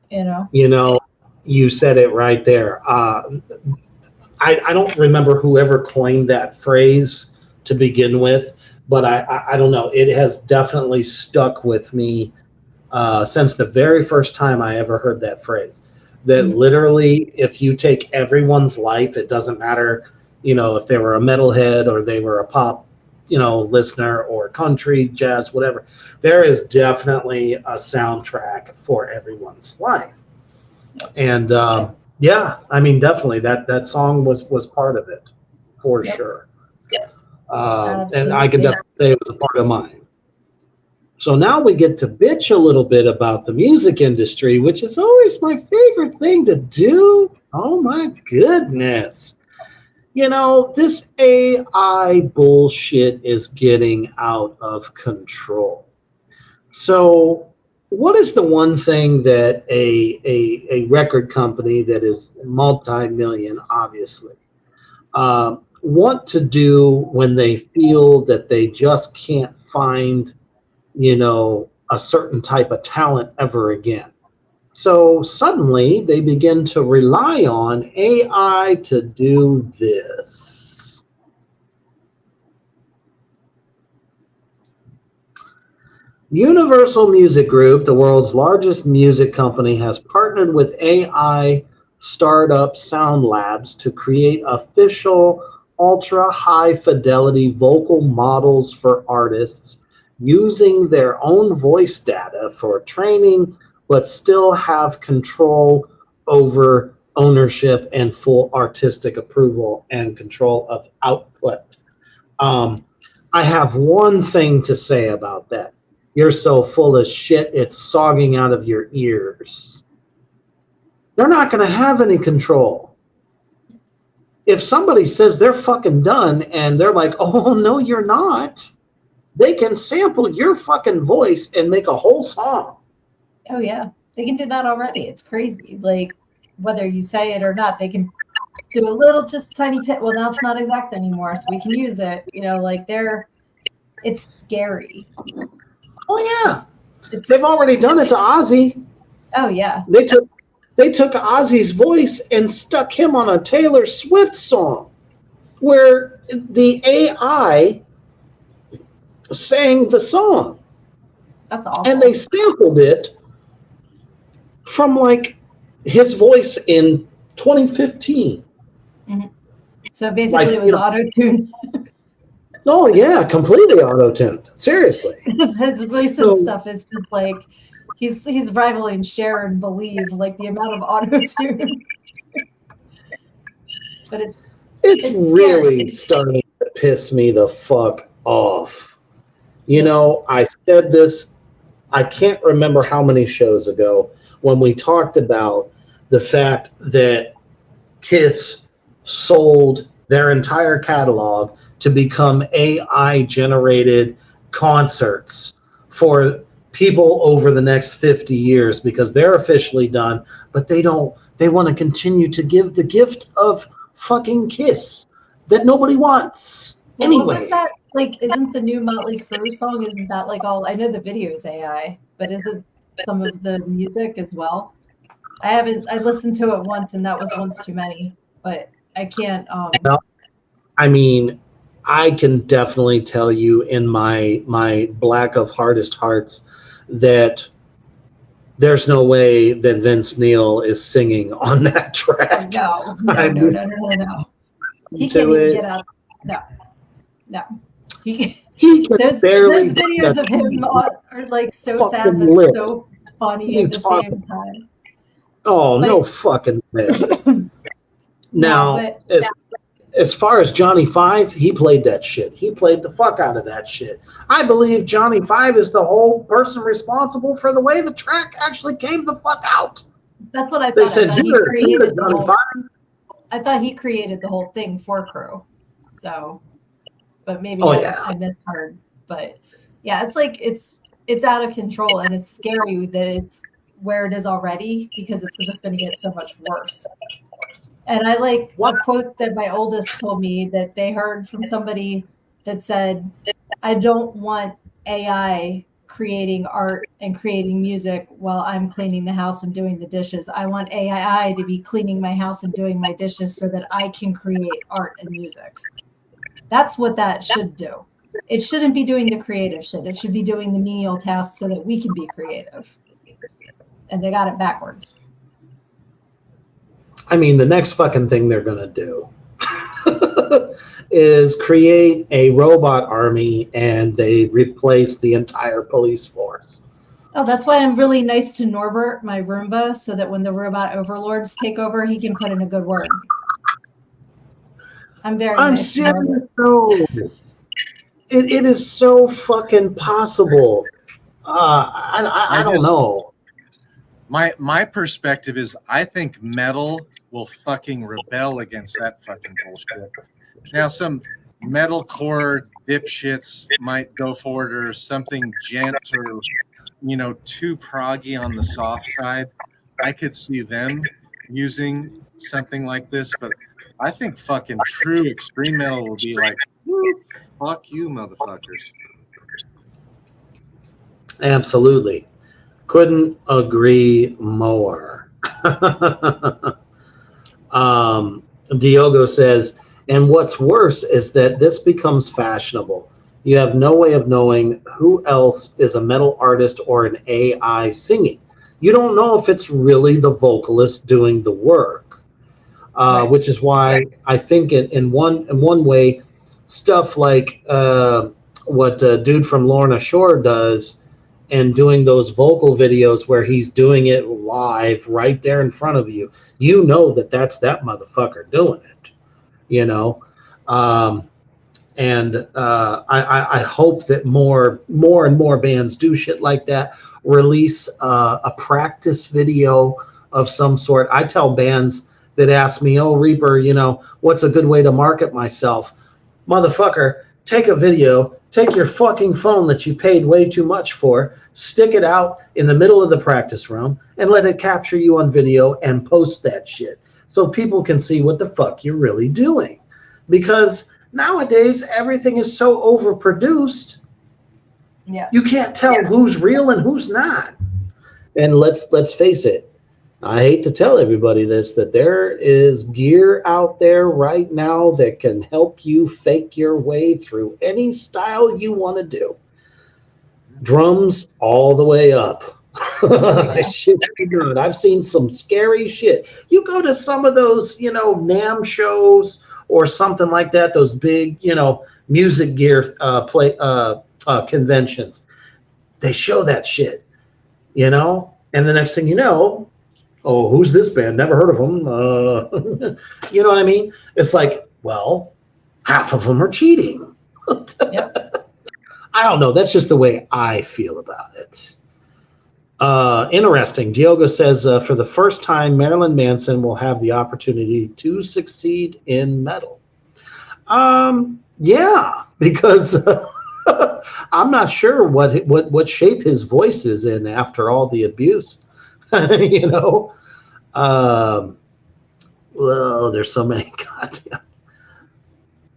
You know, You said it right there. I don't remember whoever coined that phrase to begin with, but I don't know. It has definitely stuck with me since the very first time I ever heard that phrase. That literally, if you take everyone's life, it doesn't matter, if they were a metalhead or they were a pop, listener, or country, jazz, whatever. There is definitely a soundtrack for everyone's life. And yeah, I mean, definitely that song was part of it for sure. Yeah. And I can definitely say it was a part of mine. So now we get to bitch a little bit about the music industry, which is always my favorite thing to do. Oh my goodness. This AI bullshit is getting out of control. So what is the one thing that a record company that is multi-million, obviously, want to do when they feel that they just can't find a certain type of talent ever again? So suddenly they begin to rely on AI to do this. Universal Music Group, the world's largest music company, has partnered with AI startup Sound Labs to create official ultra high fidelity vocal models for artists using their own voice data for training, but still have control over ownership and full artistic approval and control of output. I have one thing to say about that. You're so full of shit, it's sogging out of your ears. They're not going to have any control. If somebody says they're fucking done and they're like, oh, no, you're not, they can sample your fucking voice and make a whole song. Oh, yeah. They can do that already. It's crazy. Like, whether you say it or not, they can do a little, just tiny bit. Well, now it's not exact anymore, so we can use it. It's scary. Oh, yeah. They've already done it to Ozzy. Oh, yeah. They took Ozzy's voice and stuck him on a Taylor Swift song where the AI sang the song. That's awful. And they sampled it from like his voice in 2015. Mm-hmm. So basically it was auto-tuned. Oh yeah, completely auto-tuned. Seriously. His voice and stuff is just like he's rivaling Cher and Believe, like the amount of auto tune. But it's really scary. starting to piss me the fuck off. You know, I said this, I can't remember how many shows ago when we talked about the fact that Kiss sold their entire catalog to become AI generated concerts for people over the next 50 years because they're officially done, but they want to continue to give the gift of fucking Kiss that nobody wants. Well, Anyway. what was that? Like, isn't the new Motley Crue song, isn't that like all, I know the video is AI, but is it some of the music as well? I listened to it once and that was once too many, but I can't. No, I mean, I can definitely tell you in my black of hardest hearts that there's no way that Vince Neil is singing on that track. No. He can't even get out. No. He can barely those videos of him are like so sad but so funny at the same time. Oh, no fucking way. Now, as far as Johnny Five, he played that shit. He played the fuck out of that shit. I believe Johnny Five is the whole person responsible for the way the track actually came the fuck out. That's what I thought. They said, I thought he created the whole thing for Crew. So, but maybe I misheard. But yeah, it's like it's out of control and it's scary that it's where it is already because it's just going to get so much worse. And I like a quote that my oldest told me that they heard from somebody that said, I don't want AI creating art and creating music while I'm cleaning the house and doing the dishes. I want AI to be cleaning my house and doing my dishes so that I can create art and music. That's what that should do. It shouldn't be doing the creative shit. It should be doing the menial tasks so that we can be creative. And they got it backwards. I mean, the next fucking thing they're going to do is create a robot army and they replace the entire police force. Oh, that's why I'm really nice to Norbert, my Roomba, so that when the robot overlords take over, he can put in a good word. I'm nice to Norbert. So, it is so fucking possible. I don't know. My perspective is I think metal will fucking rebel against that fucking bullshit. Now some metalcore dipshits might go for it or something gent or too proggy on the soft side. I could see them using something like this, but I think fucking true extreme metal will be like, fuck you motherfuckers. Absolutely. Couldn't agree more. Diogo says, and what's worse is that this becomes fashionable. You have no way of knowing who else is a metal artist or an AI singing. You don't know if it's really the vocalist doing the work, which is why I think in one way, stuff like what dude from Lorna Shore does and doing those vocal videos where he's doing it live right there in front of you, that's that motherfucker doing it, and I hope that more and more bands do shit like that, release a practice video of some sort. I tell bands that ask me, oh, Reaper, what's a good way to market myself? Motherfucker, take a video, take your fucking phone that you paid way too much for, stick it out in the middle of the practice room, and let it capture you on video and post that shit so people can see what the fuck you're really doing. Because nowadays, everything is so overproduced, you can't tell who's real and who's not. And let's face it, I hate to tell everybody this, that there is gear out there right now that can help you fake your way through any style you want to do. Drums all the way up. Shit, I've seen some scary shit. You go to some of those, NAMM shows or something like that, those big, music gear conventions. They show that shit, you know, and the next thing you know, oh, who's this band? Never heard of them. You know what I mean? It's like, well, half of them are cheating. Yep. I don't know. That's just the way I feel about it. Interesting. Diogo says, for the first time, Marilyn Manson will have the opportunity to succeed in metal. Yeah, because I'm not sure what shape his voice is in after all the abuse. You know, oh, there's so many. Goddamn.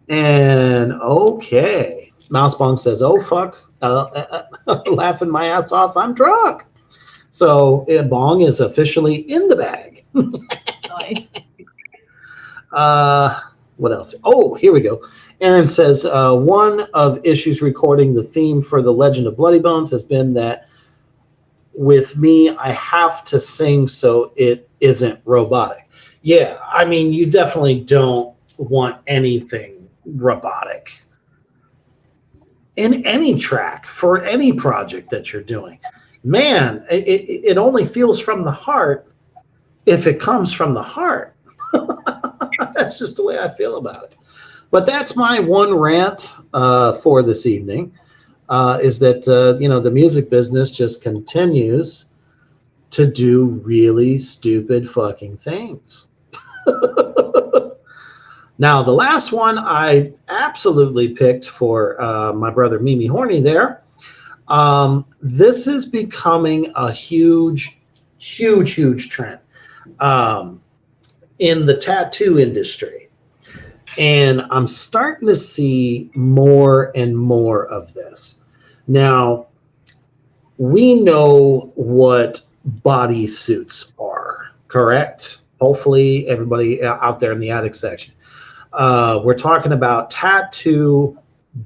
And okay, Mousebong says, "Oh fuck, laughing my ass off. I'm drunk." So Bong is officially in the bag. Nice. What else? Oh, here we go. Aaron says, one of issues recording the theme for The Legend of Bloody Bones has been that with me, I have to sing so it isn't robotic. Yeah, I mean, you definitely don't want anything robotic in any track for any project that you're doing. Man, it only feels from the heart if it comes from the heart. That's just the way I feel about it. But that's my one rant for this evening, is that, the music business just continues to do really stupid fucking things. Now, the last one I absolutely picked for my brother Mimi Horny there. This is becoming a huge, huge, huge trend in the tattoo industry. And I'm starting to see more and more of this. Now, we know what bodysuits are, correct? Hopefully, everybody out there in the attic section. We're talking about tattoo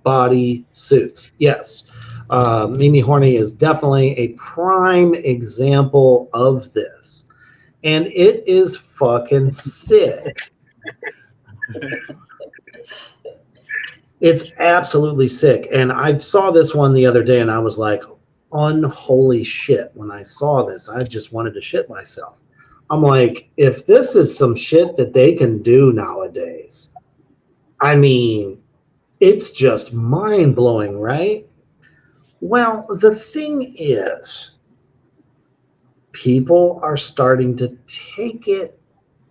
body suits. Yes. Mimi Horny is definitely a prime example of this. And it is fucking sick. It's absolutely sick. And I saw this one the other day and I was like, unholy shit. When I saw this, I just wanted to shit myself. I'm like, if this is some shit that they can do nowadays, I mean, it's just mind-blowing, right? Well, the thing is, people are starting to take it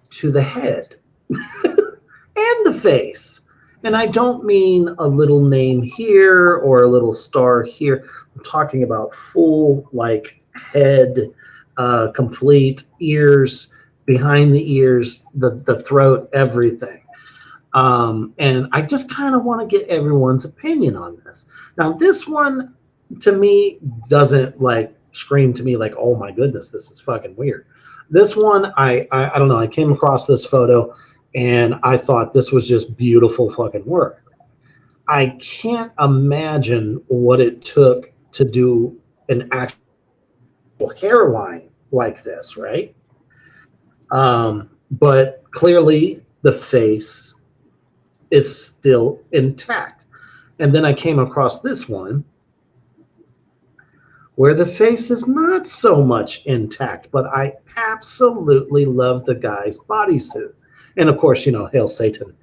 to the head and the face. And I don't mean a little name here or a little star here. I'm talking about full, like, head, complete ears, behind the ears, the throat, everything. And I just kind of want to get everyone's opinion on this. Now, this one, to me, doesn't, like, scream to me like, oh, my goodness, this is fucking weird. This one, I don't know. I came across this photo, and I thought this was just beautiful fucking work. I can't imagine what it took to do an actual hairline like this, right? But clearly the face is still intact. And then I came across this one where the face is not so much intact, but I absolutely love the guy's bodysuit. And of course, hail Satan.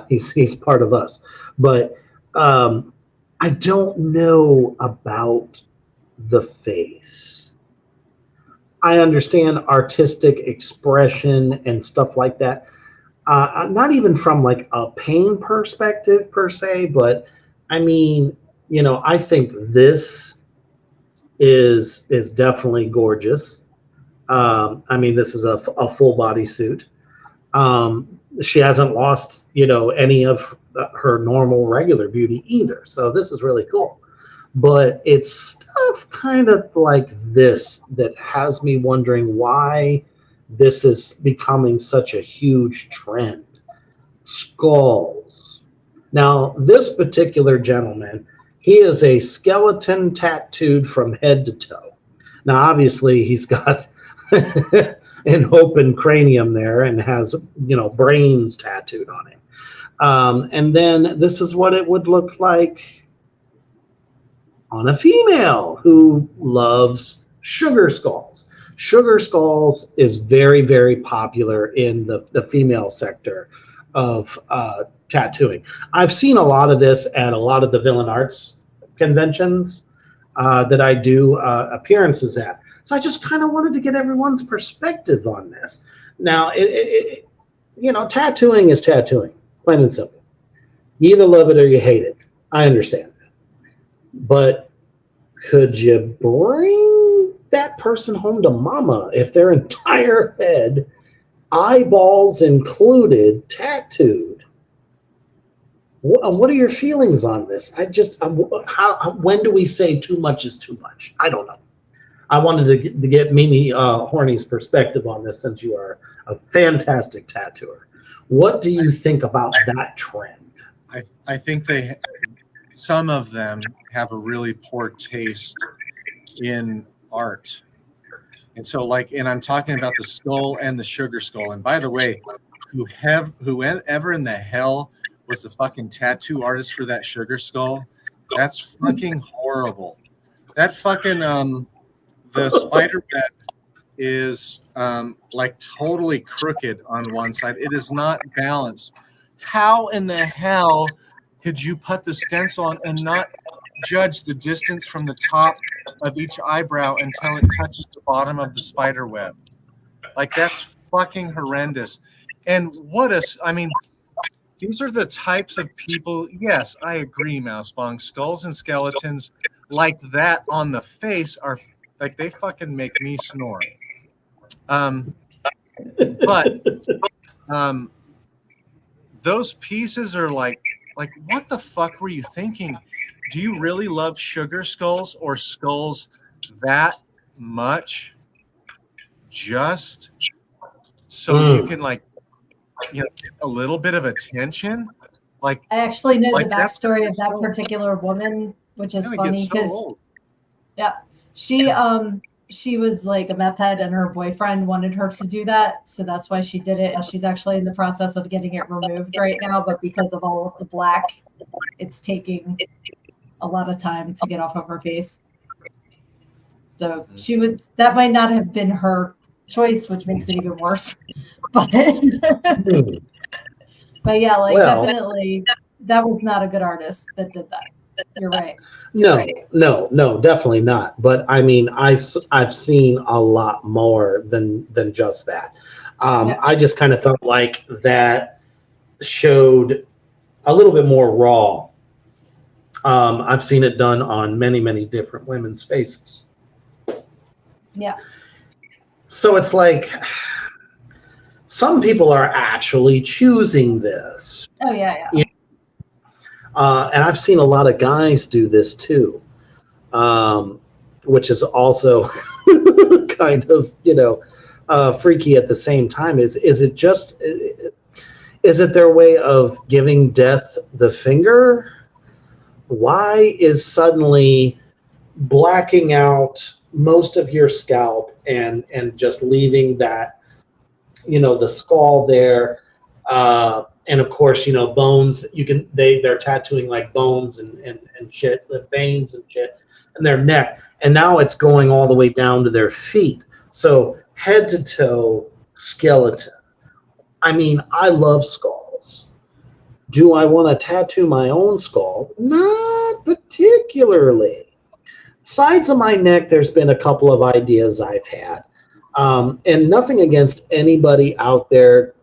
He's part of us. But I don't know about the face. I understand artistic expression and stuff like that. Not even from like a pain perspective per se, but I mean, I think this is definitely gorgeous. I mean, this is a full body suit. She hasn't lost, any of her normal regular beauty either. So this is really cool. But it's stuff kind of like this that has me wondering why this is becoming such a huge trend. Skulls. Now, this particular gentleman, he is a skeleton tattooed from head to toe. Now, obviously, he's got an open cranium there and has, brains tattooed on him. And then this is what it would look like on a female who loves sugar skulls. Sugar skulls is very, very popular in the female sector of tattooing. I've seen a lot of this at a lot of the villain arts conventions that I do appearances at. So I just kind of wanted to get everyone's perspective on this. Now, tattooing is tattooing, plain and simple. You either love it or you hate it. I understand that. But could you bring that person home to mama if their entire head, eyeballs included, tattooed? What are your feelings on this? When do we say too much is too much? I don't know. I wanted to get Mimi Horny's perspective on this, since you are a fantastic tattooer. What do you think about that trend? I think some of them have a really poor taste in art. And so and I'm talking about the skull and the sugar skull. And by the way, whoever in the hell was the fucking tattoo artist for that sugar skull, that's fucking horrible. That fucking the spider web is totally crooked on one side. It is not balanced. How in the hell could you put the stencil on and not judge the distance from the top of each eyebrow until it touches the bottom of the spider web? That's fucking horrendous. And these are the types of people. Yes, I agree, Mousebong. Skulls and skeletons like that on the face are they fucking make me snore. But those pieces are like what the fuck were you thinking? Do you really love sugar skulls or skulls that much just so you can get a little bit of attention? I actually know the backstory of that particular woman, which is funny because she was like a meth head and her boyfriend wanted her to do that. So that's why she did it. And she's actually in the process of getting it removed right now. But because of all of the black, it's taking a lot of time to get off of her face. So that might not have been her choice, which makes it even worse. But definitely that was not a good artist that did that. You're right. No, definitely not. But I've seen a lot more than just that. I just kind of felt like that showed a little bit more raw. I've seen it done on many, many different women's faces. Yeah. So it's some people are actually choosing this. Oh yeah. And I've seen a lot of guys do this too, which is also kind of freaky at the same time. Is it their way of giving death the finger? Why is suddenly blacking out most of your scalp and just leaving that, the skull there? And of course, bones, they're tattooing bones and shit, the veins and shit, and their neck. And now it's going all the way down to their feet. So head to toe skeleton. I love skulls. Do I want to tattoo my own skull? Not particularly. Sides of my neck, there's been a couple of ideas I've had. And nothing against anybody out there,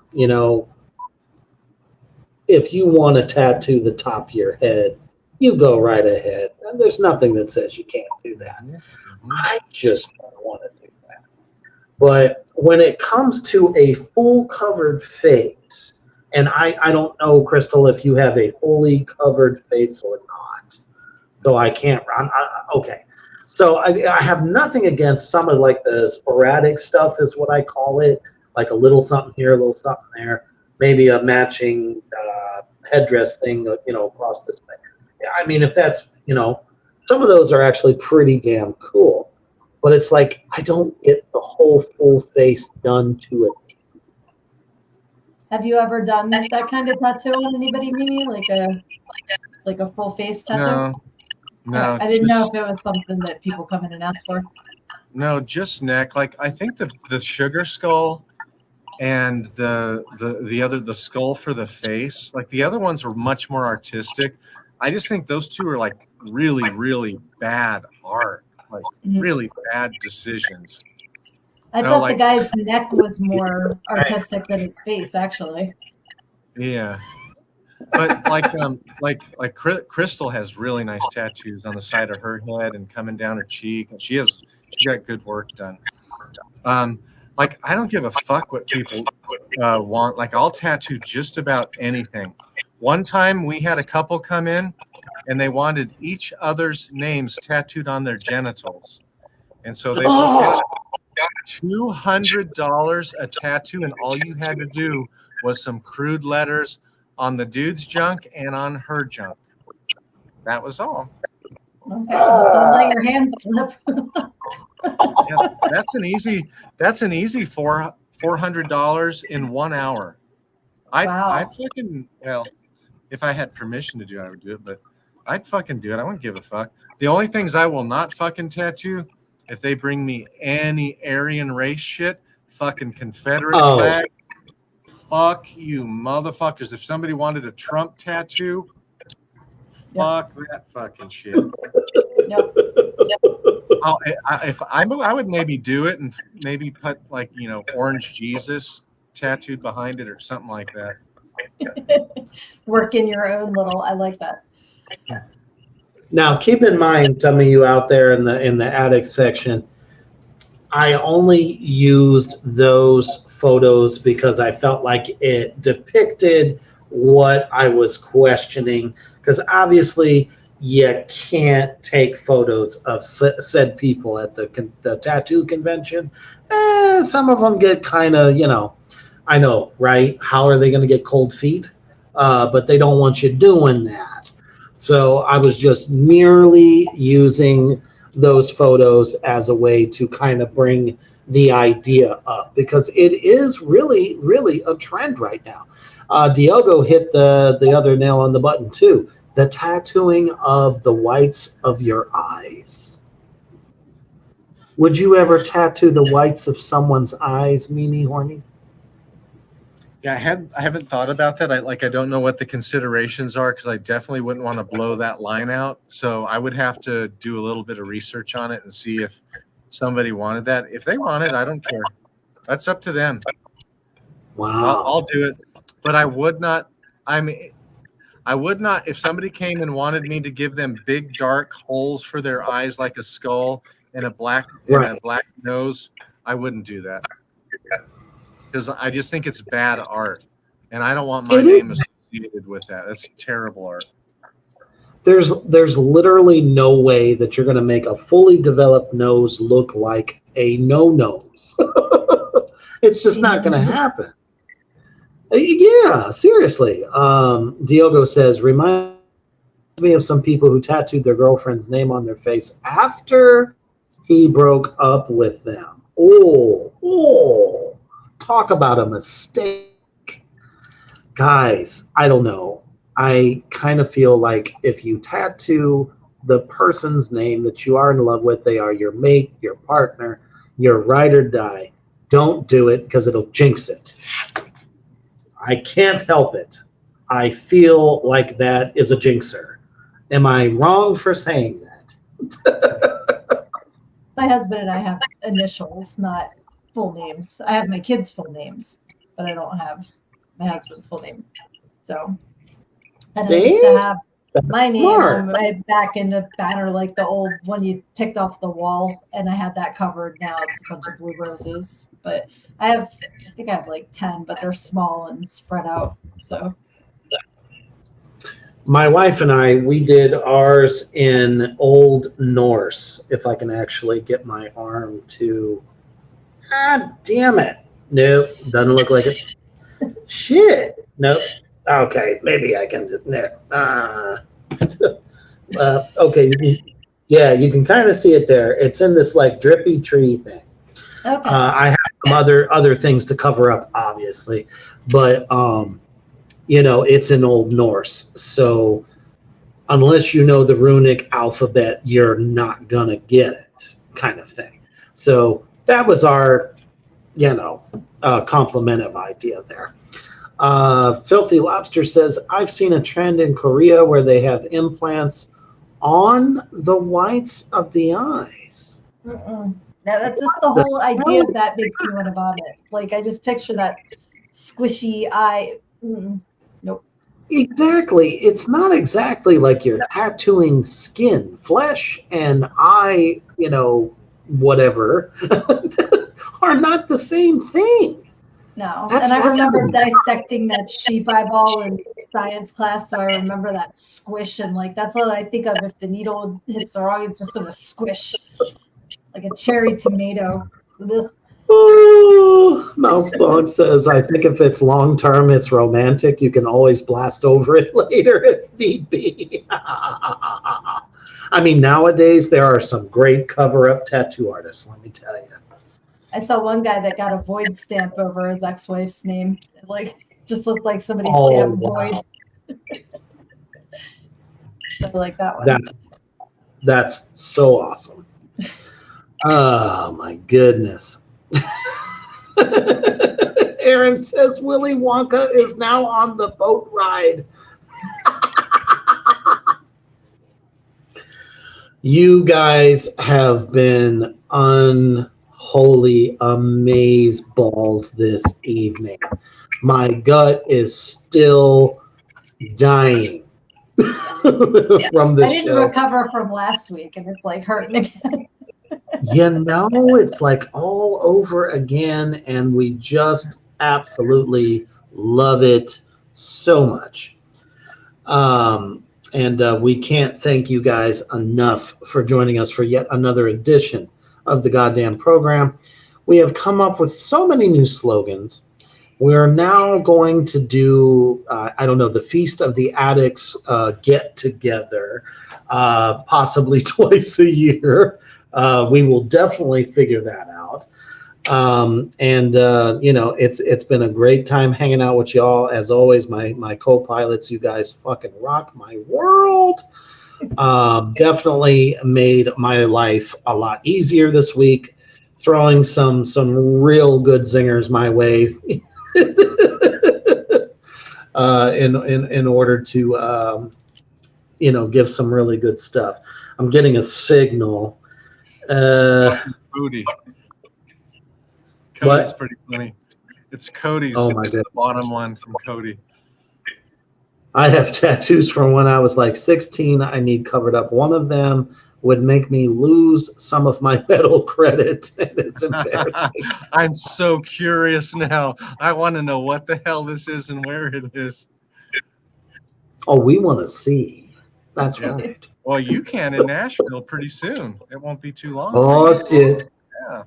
if you want to tattoo the top of your head, you go right ahead. And there's nothing that says you can't do that. I just don't want to do that. But when it comes to a full covered face, and I don't know, Crystal, if you have a fully covered face or not. So I can't, okay. So I have nothing against some of the sporadic stuff is what I call it, like a little something here, a little something there. Maybe a matching headdress thing, across this way. If that's, some of those are actually pretty damn cool. But it's I don't get the whole full face done to it. Have you ever done that kind of tattoo on anybody, Mimi? Like a full face tattoo? No. Okay. I didn't know if it was something that people come in and ask for. No, just neck. Like I think the sugar skull and the skull for the face, like the other ones were much more artistic. I just think those two are like really, really bad art, like really bad decisions. I thought the guy's neck was more artistic than his face, actually. Yeah, but like Crystal has really nice tattoos on the side of her head and coming down her cheek, and she got good work done. Like I don't give a fuck what people want. Like I'll tattoo just about anything. One time we had a couple come in, and they wanted each other's names tattooed on their genitals, and so they both got $200 a tattoo, and all you had to do was some crude letters on the dude's junk and on her junk. That was all. Okay, just don't let your hands slip. Yeah, that's an easy $400 in 1 hour. I'd fucking, well, if I had permission to do it, I would do it, but I'd fucking do it. I wouldn't give a fuck. The only things I will not fucking tattoo, if they bring me any Aryan race shit, fucking Confederate flag, fuck you, motherfuckers. If somebody wanted a Trump tattoo, fuck that fucking shit. Yep. I would maybe do it and maybe put like, Orange Jesus tattooed behind it or something like that. Work in your own little, I like that. Now, keep in mind, some of you out there in the attic section, I only used those photos because I felt like it depicted what I was questioning. Because obviously, you can't take photos of said people at the tattoo convention. Some of them get kind of, I know, right? How are they going to get cold feet? But they don't want you doing that. So I was just merely using those photos as a way to kind of bring the idea up, because it is really, really a trend right now. Diogo hit the other nail on the button too. The tattooing of the whites of your eyes. Would you ever tattoo the whites of someone's eyes, Mimi Horny? Yeah, I haven't thought about that. I don't know what the considerations are, because I definitely wouldn't want to blow that line out. So I would have to do a little bit of research on it and see if somebody wanted that. If they want it, I don't care. That's up to them. Wow. I'll do it, but I would not. I would not, if somebody came and wanted me to give them big dark holes for their eyes like a skull and a black nose, I wouldn't do that. Because I just think it's bad art, and I don't want my name associated with that. That's terrible art. There's literally no way that you're going to make a fully developed nose look like a no nose. It's just not going to happen. Yeah, seriously. Diogo says, reminds me of some people who tattooed their girlfriend's name on their face after he broke up with them. Oh. Talk about a mistake. Guys, I don't know. I kind of feel like if you tattoo the person's name that you are in love with, they are your mate, your partner, your ride or die, don't do it because it'll jinx it. I can't help it. I feel like that is a jinxer. Am I wrong for saying that? My husband and I have initials, not full names. I have my kids' full names, but I don't have my husband's full name. So I used to have my name on my back in a banner, like the old one you picked off the wall, and I had that covered. Now it's a bunch of blue roses. But I think I have like 10, but they're small and spread out. So my wife and I, we did ours in Old Norse, if I can actually get my arm to. God damn it. Nope, doesn't look like it. Shit. Nope. Okay, maybe I can. Okay. You can kind of see it there. It's in this like drippy tree thing. Okay. I have some other things to cover up, obviously, but it's in Old Norse, so unless you know the runic alphabet, you're not gonna get it, kind of thing. So that was our, complimentive idea there. Filthy Lobster says, I've seen a trend in Korea where they have implants on the whites of the eyes. Mm-mm. That's just the whole idea of that makes me want to vomit. Like, I just picture that squishy eye. Nope. Exactly. It's not exactly like you're tattooing skin, flesh, and eye, whatever, are not the same thing. No. And I remember dissecting that sheep eyeball in science class, so I remember that squish, and like that's what I think of if the needle hits the wrong, it's just of a squish. Like a cherry tomato. Ugh. Oh, Mousebog says, I think if it's long term, it's romantic. You can always blast over it later if need be. I mean, nowadays there are some great cover-up tattoo artists, let me tell you. I saw one guy that got a void stamp over his ex-wife's name. It, like, just looked like somebody stamped void. I like that one. That's so awesome. Oh my goodness. Aaron says Willy Wonka is now on the boat ride. You guys have been unholy amaze balls this evening. My gut is still dying from the show. I didn't recover from last week, and it's like hurting again. It's like all over again, and we just absolutely love it so much. And we can't thank you guys enough for joining us for yet another edition of the goddamn program. We have come up with so many new slogans. We're now going to do, the Feast of the Addicts get together, possibly twice a year. We will definitely figure that out. It's been a great time hanging out with y'all. As always, my co-pilots, you guys fucking rock my world. Definitely made my life a lot easier this week, throwing some real good zingers my way in order to give some really good stuff. I'm getting a signal. Cody. Cody's pretty funny. It's Cody's. Oh my it's the bottom one from Cody. I have tattoos from when I was like 16. I need covered up. One of them would make me lose some of my medal credit. It's embarrassing. I'm so curious now. I want to know what the hell this is and where it is. Oh, we want to see. That's right. Well, you can in Nashville pretty soon. It won't be too long. Oh, shit. Yeah.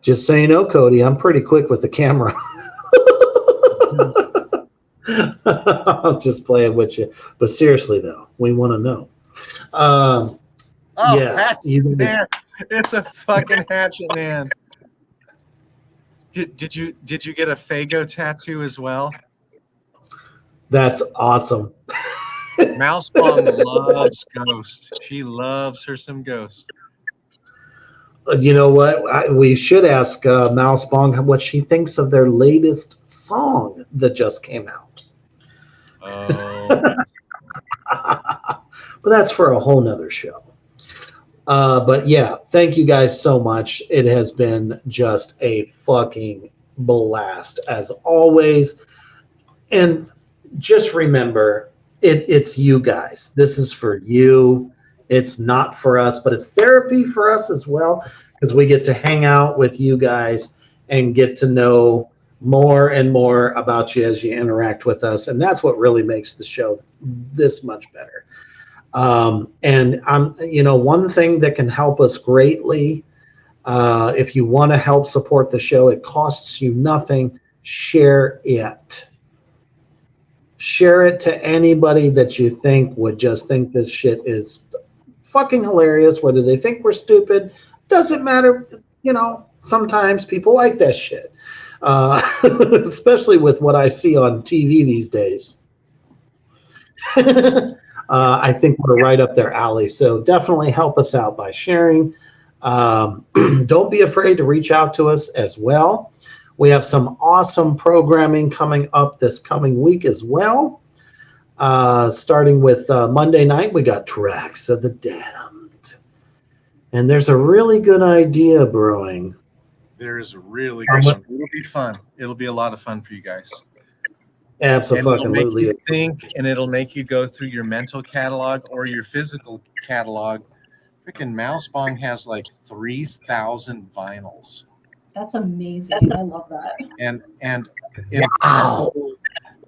Just so you know, Cody, I'm pretty quick with the camera. I'll just play it with you. But seriously, though, we want to know. Hatchet Man. It's a fucking Hatchet Man. Did you get a Fago tattoo as well? That's awesome. Mousebong loves Ghost. She loves her some Ghost. You know what? We should ask Mousebong what she thinks of their latest song that just came out. Oh. But that's for a whole nother show. But yeah, thank you guys so much. It has been just a fucking blast as always. And just remember, it's you guys. This is for you. It's not for us, but it's therapy for us as well, because we get to hang out with you guys and get to know more and more about you as you interact with us. And that's what really makes the show this much better. And one thing that can help us greatly, if you want to help support the show, it costs you nothing. Share it. Share it to anybody that you think would just think this shit is fucking hilarious, whether they think we're stupid, doesn't matter. sometimes people like that shit, especially with what I see on TV these days. I think we're right up their alley. So definitely help us out by sharing. Don't be afraid to reach out to us as well. We have some awesome programming coming up this coming week as well. Starting with Monday night, we got Tracks of the Damned. And there's a really good idea brewing. There's a really good one. It'll be fun. It'll be a lot of fun for you guys. Absolutely. And it'll make you think, and it'll make you go through your mental catalog or your physical catalog. Freaking Mouse Bong has like 3,000 vinyls. That's amazing. I love that. And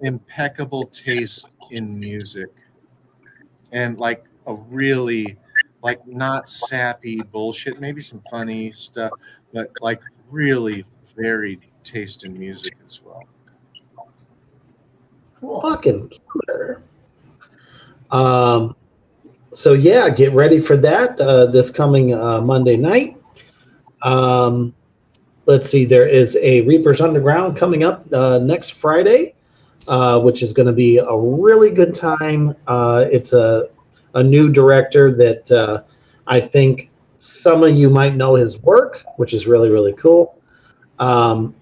impeccable taste in music. And like a really, like not sappy bullshit, maybe some funny stuff, but like really varied taste in music as well. Cool. Fucking killer. So yeah, get ready for that this coming Monday night. Let's see, there is a Reapers Underground coming up next Friday, which is going to be a really good time. It's a new director that I think some of you might know his work, which is really, really cool. And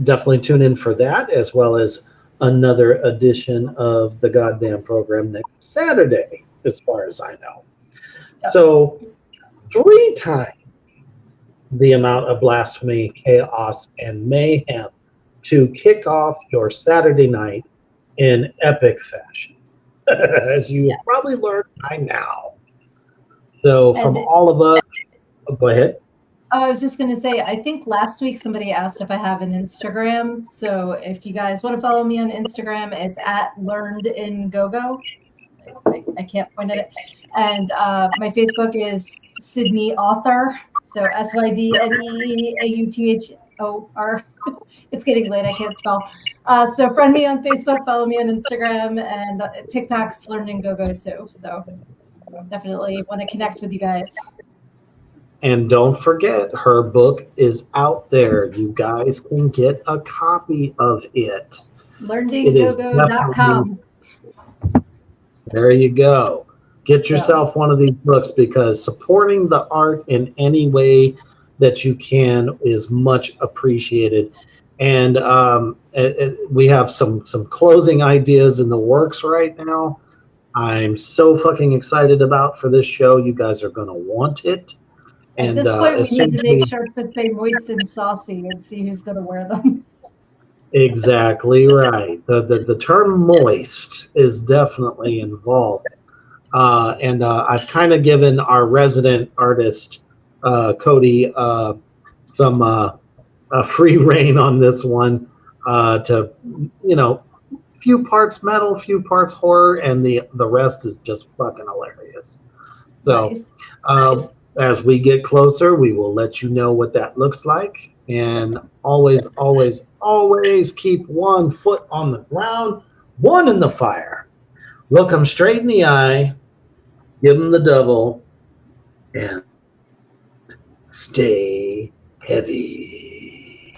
definitely tune in for that, as well as another edition of the goddamn program next Saturday, as far as I know. Yep. So 3 times the amount of blasphemy, chaos, and mayhem to kick off your Saturday night in epic fashion, as you probably learned by now. So from all of us, go ahead. I was just going to say, I think last week somebody asked if I have an Instagram. So if you guys want to follow me on Instagram, it's at LearnedInGoGo. I can't point at it. And my Facebook is Sydney Author. So SYDNEAUTHOR. It's getting late. I can't spell. So friend me on Facebook, follow me on Instagram, and TikTok's LearnedInGoGo too. So definitely want to connect with you guys. And don't forget, her book is out there. You guys can get a copy of it. LearnedInGoGo.com. There you go. Get yourself one of these books, because supporting the art in any way that you can is much appreciated. And we have some clothing ideas in the works right now. I'm so fucking excited about for this show. You guys are going to want it. At this point, we need to make shirts that say moist and saucy and see who's going to wear them. Exactly right. The term moist is definitely involved. And I've kind of given our resident artist, Cody, some free reign on this one to, few parts metal, few parts horror, and the rest is just fucking hilarious. So nice. As we get closer, we will let you know what that looks like. And always, always, always keep one foot on the ground, one in the fire. Look them straight in the eye, give them the double, and stay heavy.